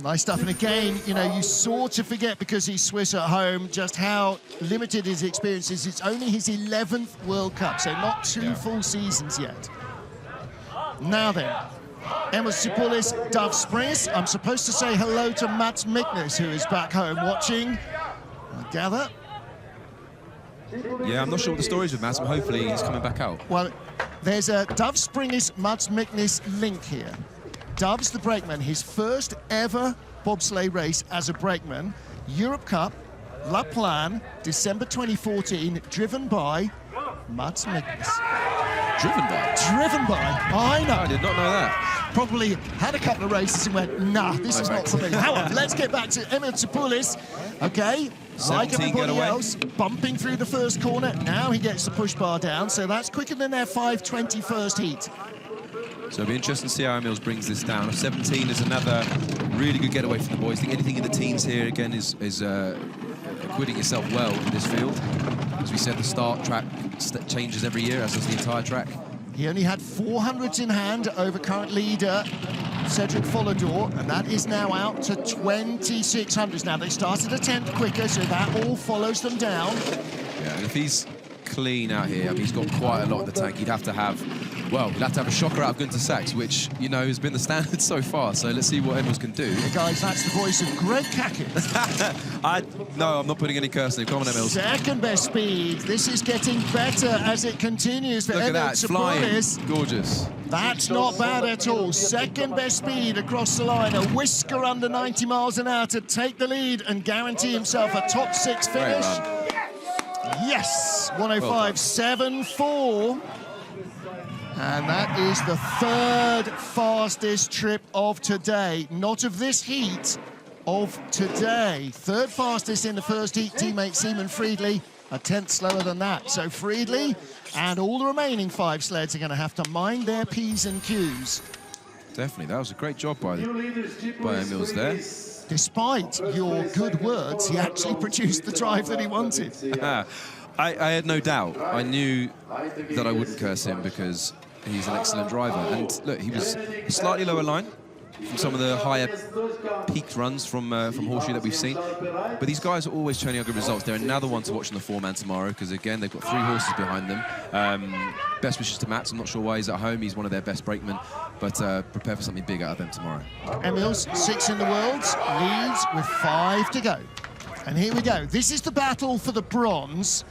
Nice stuff, and again, you know, you sort of forget because he's Swiss at home just how limited his experience is. It's only his 11th World Cup, so not 2 full seasons yet. Now then, Emma Tsipoulis, Dove Springs. I'm supposed to say hello to Mats Miknes, who is back home watching, I gather. Yeah, I'm not sure what the story is with Mats, but hopefully he's coming back out. Well, there's a Dove Springs Mats Miknes link here. Dove's the brakeman, his first ever bobsleigh race as a brakeman. Europe Cup, La Plan, December 2014, driven by Mats Miknes. Driven by? Driven by, I know. I did not know that. Probably had a couple of races and went, nah, this is not for me. However, let's get back to Emma Tsipoulis. Okay, like everybody else, bumping through the first corner. Now he gets the push bar down, so that's quicker than their 5:20 first heat. So it'll be interesting to see how Emils brings this down. 17 is another really good getaway from the boys. I think anything in the teens here, again, is acquitting yourself well in this field. As we said, the start track changes every year, as does the entire track. He only had 400s in hand over current leader Cedric Follador, and that is now out to 2600s. Now, they started a tenth quicker, so that all follows them down. Yeah, and if he's clean out here, I mean, he's got quite a lot in the tank. He'd have to have a shocker out of Gunter Sachs, which, you know, has been the standard so far. So let's see what Emils can do. Hey guys, that's the voice of Greg Cackett. No, I'm not putting any cursing. Come on, Emils. Second best speed. This is getting better as it continues for Look at that, it's flying. Gorgeous. That's not bad at all. Second best speed across the line. A whisker under 90 miles an hour to take the lead and guarantee himself a top 6 finish. Yes, 105.74. And that is the 3rd fastest trip of today. Not of this heat, of today. 3rd fastest in the first heat, teammate Simon Friedli, a tenth slower than that. So Friedli and all the remaining 5 sleds are going to have to mind their P's and Q's. Definitely, that was a great job by Emils there. Despite your good words, he actually produced the drive that he wanted. I had no doubt. I knew that I wouldn't curse him because he's an excellent driver. And look, he was a slightly lower line, from some of the higher peaked runs from Horseshoe that we've seen. But these guys are always churning out good results. They're another one to watch in the 4-man tomorrow because, again, they've got 3 horses behind them. Best wishes to Mats. I'm not sure why he's at home. He's one of their best brakemen, but prepare for something big out of them tomorrow. Emils, 6 in the worlds, leads with 5 to go. And here we go. This is the battle for the bronze.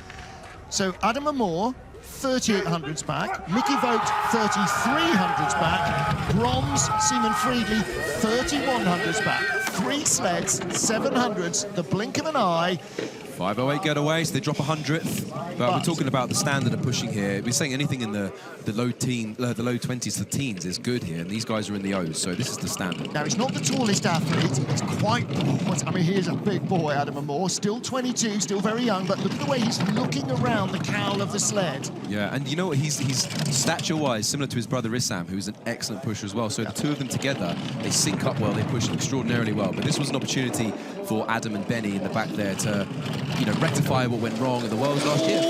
So Adam Moore, 3800s back. Mickey Vogt, 3300s back. Bronze, Seaman Friedley, 3100s back. 3 sleds, 700s, the blink of an eye. 508 getaway, so they drop 100th. But we're talking about the standard of pushing here. We're saying anything in the low 20s to teens is good here, and these guys are in the O's, so this is the standard. Now, he's not the tallest athlete. He's quite broad. I mean, he is a big boy, Adam Moore. Still 22, still very young, but look at the way he's looking around the cowl of the sled. Yeah, and you know what? He's stature-wise similar to his brother Issam, who's an excellent pusher as well. So the two of them together, they sync up well, they push extraordinarily well. But this was an opportunity for Adam and Benny in the back there to, you know, rectify what went wrong in the Worlds last year.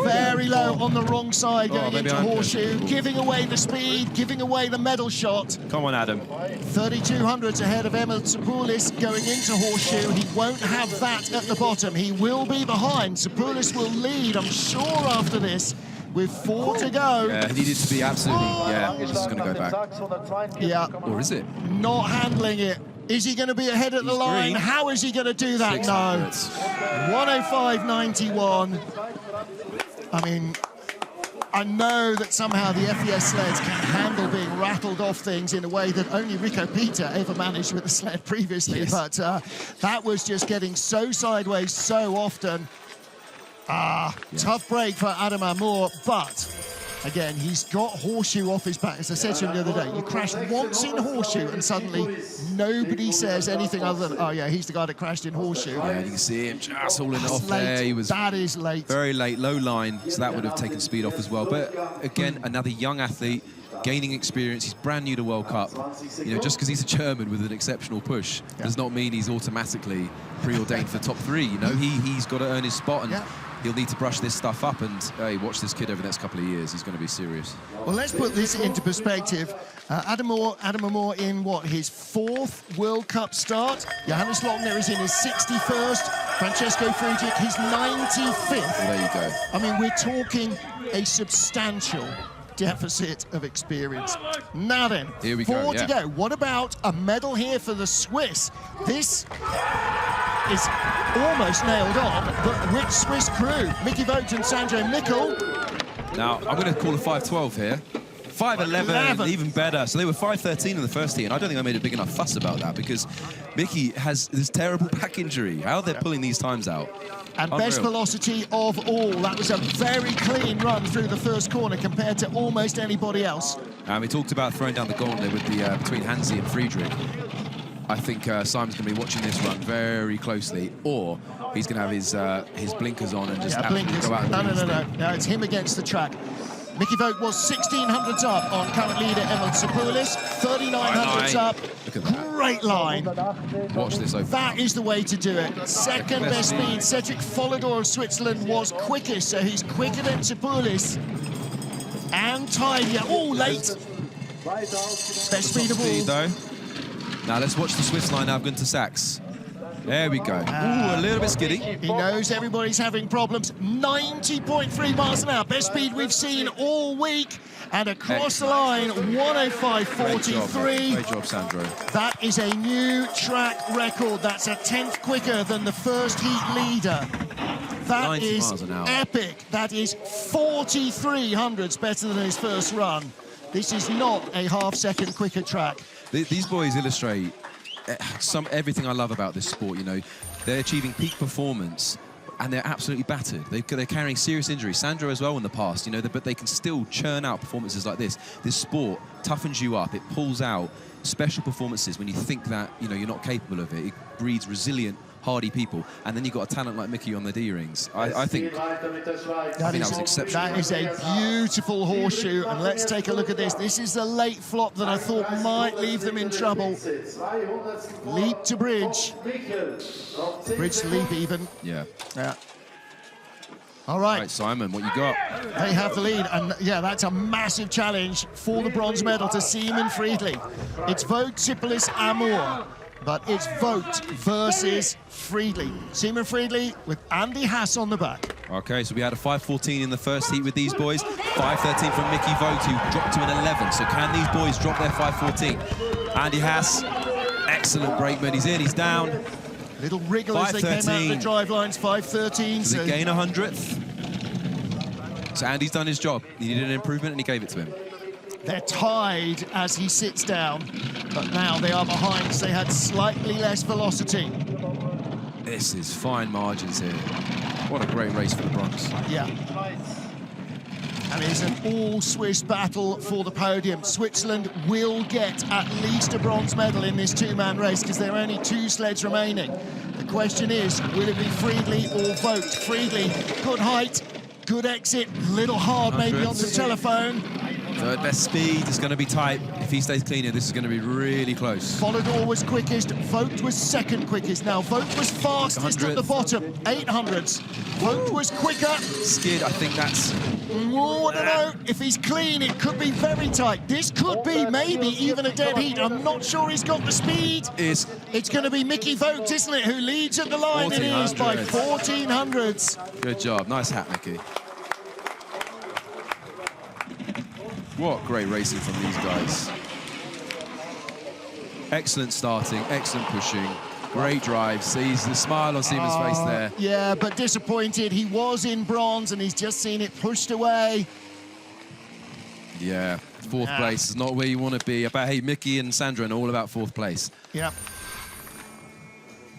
Very low on the wrong side going into Horseshoe, giving away the speed, giving away the medal shot. Come on, Adam. 3200s ahead of Emil Tsoupulis going into Horseshoe. He won't have that at the bottom. He will be behind. Tsoupulis will lead, I'm sure, after this, with 4 to go. Yeah, he needed to be absolutely, this is going to go back. Yeah. Or is it? Not handling it. Is he going to be ahead at the line? Green. How is he going to do that? No. 105.91. I mean, I know that somehow the FES sleds can handle being rattled off things in a way that only Rico Peter ever managed with the sled previously, but that was just getting so sideways so often. Tough break for Adam Moore, but again, he's got Horseshoe off his back. As I said to him the other day, you crash once in Horseshoe and suddenly nobody says anything other than, oh yeah, he's the guy that crashed in Horseshoe. Yeah, you can see him just hauling it off late. there. He was that is late. Very late, low line, so that would have taken speed off as well. But again, another young athlete, gaining experience. He's brand new to World Cup. You know, just because he's a German with an exceptional push does not mean he's automatically preordained for top 3. You know, he's got to earn his spot, and he'll need to brush this stuff up. And hey, watch this kid over the next couple of years. He's going to be serious. Well, let's put this into perspective. Adam Moore in what, his 4th World Cup start. Johannes Lochner is in his 61st. Francesco Friedrich, his 95th. Well, there you go. I mean, we're talking a substantial deficit of experience. Now then, here we 4 go, to go. What about a medal here for the Swiss? This is almost nailed on, but which Swiss crew? Mickey Vogt and Sandro Nickel. Now, I'm going to call a 5.12 here. 5.11, even better. So they were 5.13 in the first heat, and I don't think I made a big enough fuss about that because Mickey has this terrible back injury. How they're pulling these times out. And best velocity of all. That was a very clean run through the first corner compared to almost anybody else. And we talked about throwing down the gauntlet with the between Hansi and Friedrich. I think Simon's going to be watching this run very closely, or he's going to have his blinkers on and just blinkers. Go out. No, it's him against the track. Mickey Vogt was 1600s up on current leader Emil Tsoupulis, 3900s up. Look at that. Great line. Watch this open. That is the way to do it. Second best speed. Cedric Follador of Switzerland was quickest, so he's quicker than Tsoupulis. And tidier. Oh, late. Best speed of all. Though. Now let's watch the Swiss line now, Gunter Sachs. There we go. Ooh, a little bit skiddy. He knows everybody's having problems. 90.3 miles an hour. Best speed we've seen all week. And across the line, 105.43. Great job, Sandro. That is a new track record. That's a 10th quicker than the first heat leader. That is epic. That is 43 hundredths better than his first run. This is not a half-second quicker track. These boys illustrate everything I love about this sport. You know, they're achieving peak performance and they're absolutely battered. They're carrying serious injuries. Sandro as well in the past, you know, but they can still churn out performances like this. This sport toughens you up. It pulls out special performances when you think that, you know, you're not capable of it. It breeds resilient, hardy people, and then you've got a talent like Mickey on the D-rings. I think that was exceptional. That is a beautiful Horseshoe, and let's take a look at this. This is the late flop that I thought might leave them in trouble. Leap to bridge. Bridge to leap even. Yeah. All right. All right, Simon, what you got? They have the lead, and yeah, that's a massive challenge for the bronze medal to Seaman Friedli. It's Vogt, Tsipolis, Amour, but it's Vogt versus Friedli. Seaman Friedli with Andy Haas on the back. Okay, so we had a 5:14 in the first heat with these boys. 5:13 from Mickey Vogt, who dropped to an 11. So can these boys drop their 5:14? Andy Haas, excellent brakeman. He's in, he's down. Little wriggle as they came out of the drive lines, 5:13. So they gain 100th. So Andy's done his job. He needed an improvement and he gave it to him. They're tied as he sits down, but now they are behind because they had slightly less velocity. This is fine margins here. What a great race for the bronze. Yeah. And it's an all-Swiss battle for the podium. Switzerland will get at least a bronze medal in this two-man race because there are only 2 sleds remaining. The question is, will it be Friedli or Vogt? Friedli, good height, good exit, little hard maybe on the telephone. Third best speed is going to be tight. If he stays clean here, this is going to be really close. Volador was quickest, Vogt was second quickest. Now, Vogt was fastest at the bottom, 800s. Vogt was quicker. Skid, I think that's... Oh, I don't know. If he's clean, it could be very tight. This could be maybe even a dead heat. I'm not sure he's got the speed. It's going to be Mickey Vogt, isn't it, who leads at the line. It is by 1400s. Good job. Nice hat, Mickey. What great racing from these guys. Excellent starting, excellent pushing, great drive. Sees the smile on Seaman's face there. Yeah, but disappointed. He was in bronze and he's just seen it pushed away. Yeah, 4th place is not where you want to be. Hey, Mickey and Sandra are all about 4th place. Yeah.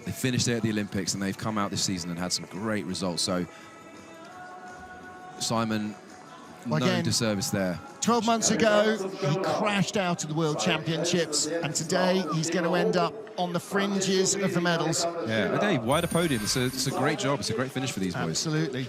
They finished there at the Olympics and they've come out this season and had some great results. So, Simon, no disservice there. 12 months ago, he crashed out of the World Championships, and today he's going to end up on the fringes of the medals. Yeah, and hey, wider podium. It's a great job. It's a great finish for these boys. Absolutely.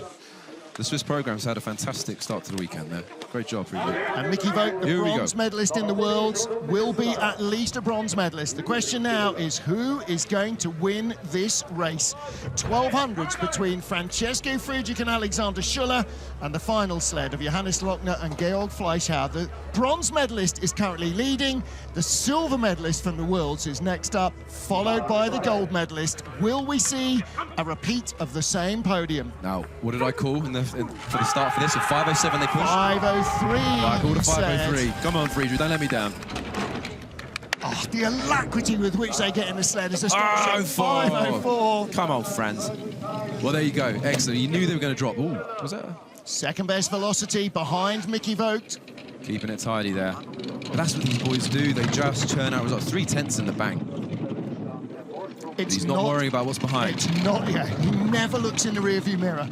The Swiss program's had a fantastic start to the weekend there. Great job, Friedli. And Mickey Vogt, the bronze medalist in the Worlds, will be at least a bronze medalist. The question now is who is going to win this race? 1200s between Francesco Friedrich and Alexander Schuller, and the final sled of Johannes Lochner and Georg Fleischhauer. The bronze medalist is currently leading. The silver medalist from the Worlds is next up, followed by the gold medalist. Will we see a repeat of the same podium? Now, what did I call for the start for this? A 5:07 they pushed? 5:03. I called a 5:03. Come on, Friedrich, don't let me down. Oh, the alacrity with which they get in the sled is astonishing. 5:04. Come on, Franz. Well, there you go. Excellent. You knew they were going to drop. Ooh, was that? Second best velocity behind Mickey Vogt. Keeping it tidy there. But that's what these boys do. They just churn out results. 3/10 in the bank. He's not worrying about what's behind. It's not, yeah. He never looks in the rearview mirror.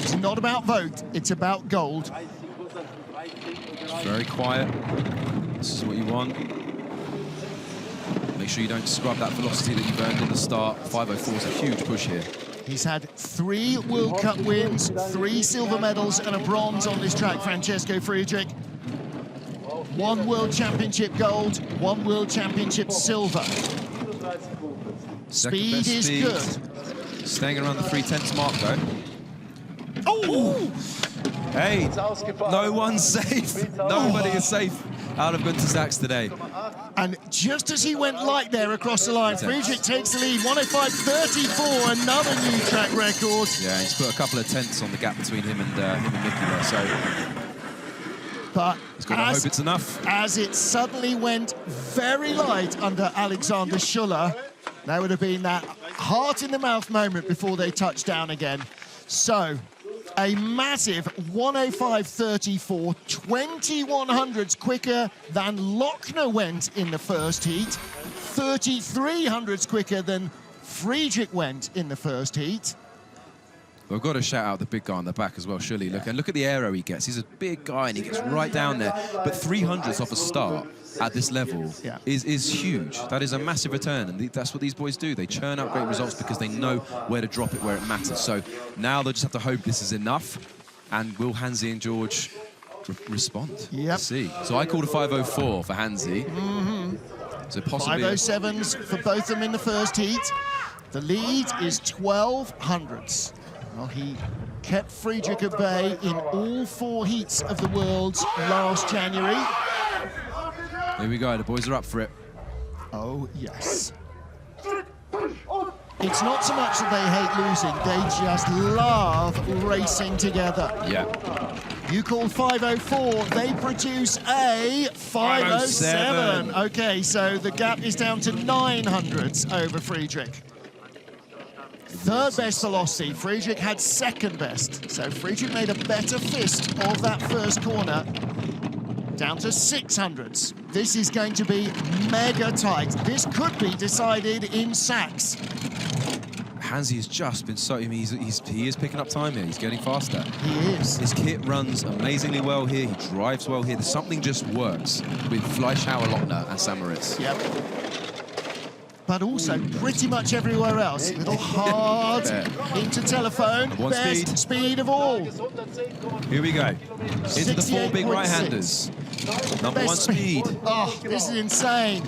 It's not about Vogt, it's about gold. It's very quiet. This is what you want. Make sure you don't scrub that velocity that you've earned in the start. 5:04 is a huge push here. He's had 3 World Cup wins, 3 silver medals and a bronze on this track, Francesco Friedrich. 1 World Championship gold, 1 World Championship silver. Speed is good. Staying around the 3/10 mark, though. Oh! Hey, no one's safe. Nobody is safe out of Gunter Sachs today. And just as he went light there across the line, Friedrich takes the lead, 105.34, another new track record. Yeah, he's put a couple of tenths on the gap between him and Mickey there, so... But he's got to hope it's enough. As it suddenly went very light under Alexander Schuller, there would have been that heart-in-the-mouth moment before they touched down again. So, a massive 105.34, 2100s quicker than Lochner went in the first heat, 3300s quicker than Friedrich went in the first heat. We've got to shout out the big guy on the back as well, surely. Look, and look at the aero he gets. He's a big guy and he gets right down there. But 300s off a start at this level is huge. That is a massive return, and that's what these boys do. They churn out great results because they know where to drop it where it matters. So now they'll just have to hope this is enough. And will Hansi and George respond? Yep. Let's see. So I called a 5:04 for Hansi. So possibly 5:07s for both of them in the first heat. The lead is 1200s. Well, he kept Friedrich at bay in all 4 heats of the Worlds last January. Here we go, the boys are up for it. Oh, yes. It's not so much that they hate losing, they just love racing together. Yeah. You call 504, they produce a 507. Okay, so the gap is down to 900ths over Friedrich. Third best velocity, Friedrich had second best. So Friedrich made a better fist of that first corner, down to 600ths. This is going to be mega tight. This could be decided in sacks. Hansi has just been so, I mean, he is picking up time here. He's getting faster. He is. His kit runs amazingly well here. He drives well here. There's something just works with Fleischhauer, Lochner and Moritz. Yep. But also pretty much everywhere else. Little hard into telephone. Best speed of all. Here we go. Into the 4 big right-handers. Number 1 speed. Oh, this is insane.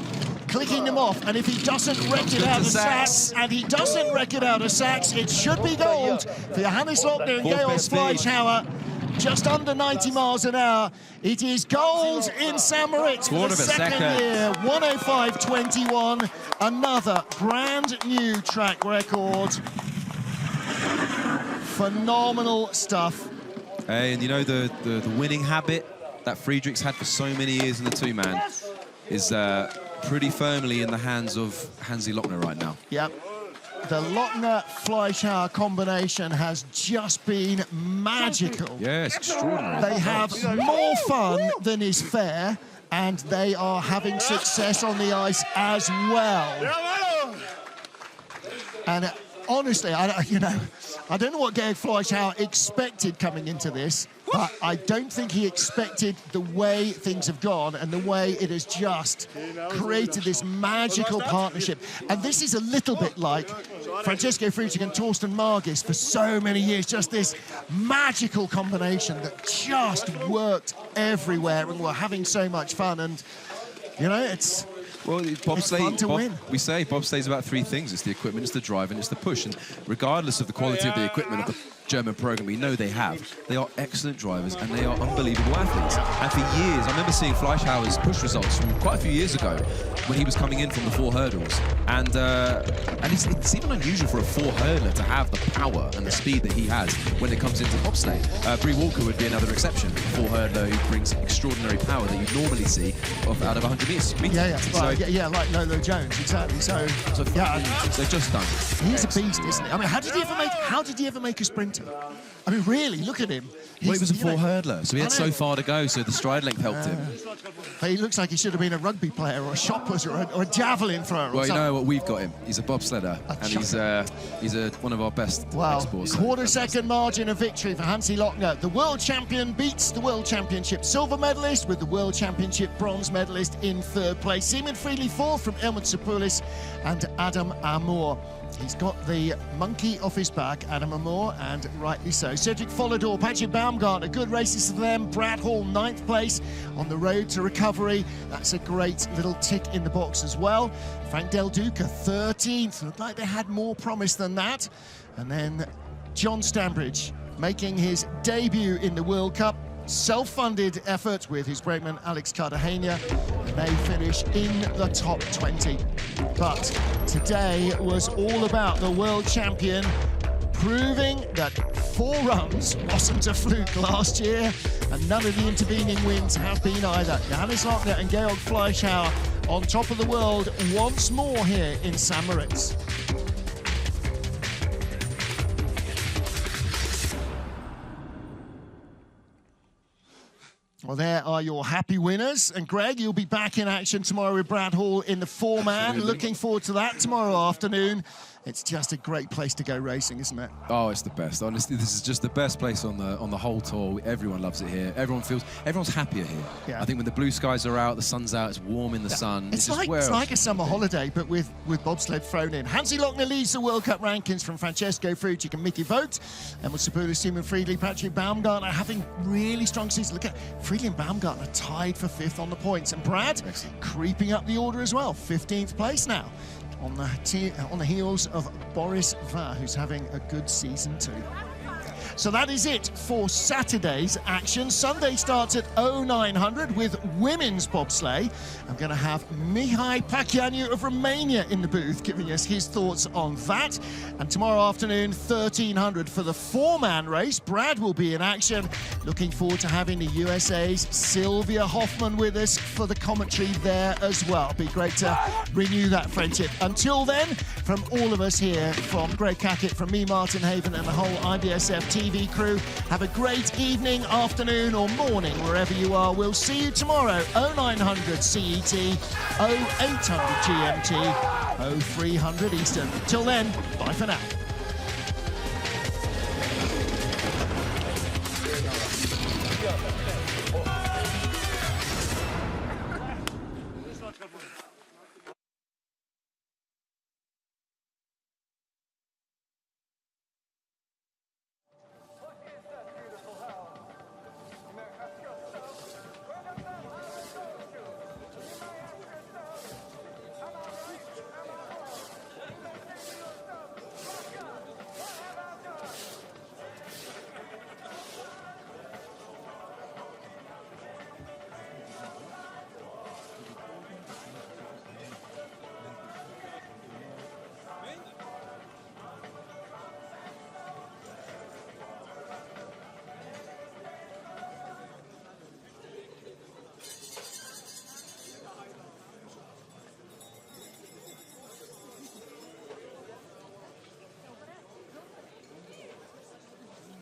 Clicking them off, and if he doesn't wreck it out of sacks, it should be gold for Johannes Lochner and Georg Fleischhauer. Just under 90 miles an hour. It is gold in Moritz for the second year. 105.21. Another brand new track record. Phenomenal stuff. Hey, and you know the winning habit that Friedrich's had for so many years in the 2-man is pretty firmly in the hands of Hansi Lochner right now. Yep. The Lochner-Fleischhauer combination has just been magical. Yes, extraordinary. They have more fun than is fair, and they are having success on the ice as well. And honestly, I don't know what Georg Fleischhauer expected coming into this, but I don't think he expected the way things have gone and the way it has just created this magical partnership. And this is a little bit like Francesco Friedrich and Torsten Margis for so many years, just this magical combination that just worked everywhere, and we're having so much fun. And, you know, it's fun to win. We say Bobsleigh's about 3 things. It's the equipment, it's the drive, and it's the push. And regardless of the quality of the equipment of the German program, we know they are excellent drivers and they are unbelievable athletes. And for years, I remember seeing Fleischhauer's push results from quite a few years ago when he was coming in from the 4 hurdles. And it's even unusual for a 4 hurdler to have the power and the speed that he has when it comes into bobsleigh. Bree Walker would be another exception, a 4 hurdler who brings extraordinary power that you normally see out of 100 meters. Like Lolo Jones, exactly. So they've just done. He's a beast, isn't he? I mean, how did he ever make a sprinter? I mean, really, look at him. Well, he was a 4 hurdler, so he had so far to go, so the stride length helped him. He looks like he should have been a rugby player or a shot putter or a javelin thrower. Well, you know what we've got him. He's a bobsledder, and he's one of our best exports. Quarter-second margin of victory for Hansi Lochner. The world champion beats the world championship silver medalist with the world championship bronze medalist in 3rd place. Simon Friedli 4th from Helmut Sapoulis and Adam Amour. He's got the monkey off his back, Adam Amour, and rightly so. Cedric Follador, Patrick Baumgartner, good races for them. Brad Hall, 9th place on the road to recovery. That's a great little tick in the box as well. Frank Del Duca, 13th. Looked like they had more promise than that. And then John Stambridge making his debut in the World Cup. Self-funded effort with his brakeman Alex Cartagena, and they finish in the top 20. But today was all about the world champion proving that 4 runs wasn't a fluke last year, and none of the intervening wins have been either. Johannes Lochner and Georg Fleischhauer on top of the world once more here in Moritz. Well, there are your happy winners. And Greg, you'll be back in action tomorrow with Brad Hall in the 4-man. Looking forward to that tomorrow afternoon. It's just a great place to go racing, isn't it? Oh, it's the best. Honestly, this is just the best place on the whole tour. Everyone loves it here. Everyone's happier here. Yeah. I think when the blue skies are out, the sun's out, it's warm in the sun. It's like a summer holiday, but with bobsled thrown in. Hansi Lochner leads the World Cup rankings from Francesco Friedrich and Mickey Vogt. And with Sapoulis, Simon Friedli, Patrick Baumgartner having really strong seasons. Look at Friedli and Baumgartner tied for 5th on the points. And Brad creeping up the order as well, 15th place now. On the heels of Boris Vah, who's having a good season too. So that is it for Saturday's action. Sunday starts at 0900 with women's bobsleigh. I'm going to have Mihai Pachianu of Romania in the booth giving us his thoughts on that. And tomorrow afternoon, 1300 for the four-man race. Brad will be in action. Looking forward to having the USA's Sylvia Hoffman with us for the commentary there as well. Be great to renew that friendship. Until then, from all of us here, from Greg Cackett, from me, Martin Haven, and the whole IBSF TV crew, have a great evening, afternoon, or morning, wherever you are. We'll see you tomorrow, 0900 CET, 0800 GMT, 0300 Eastern. Till then, bye for now.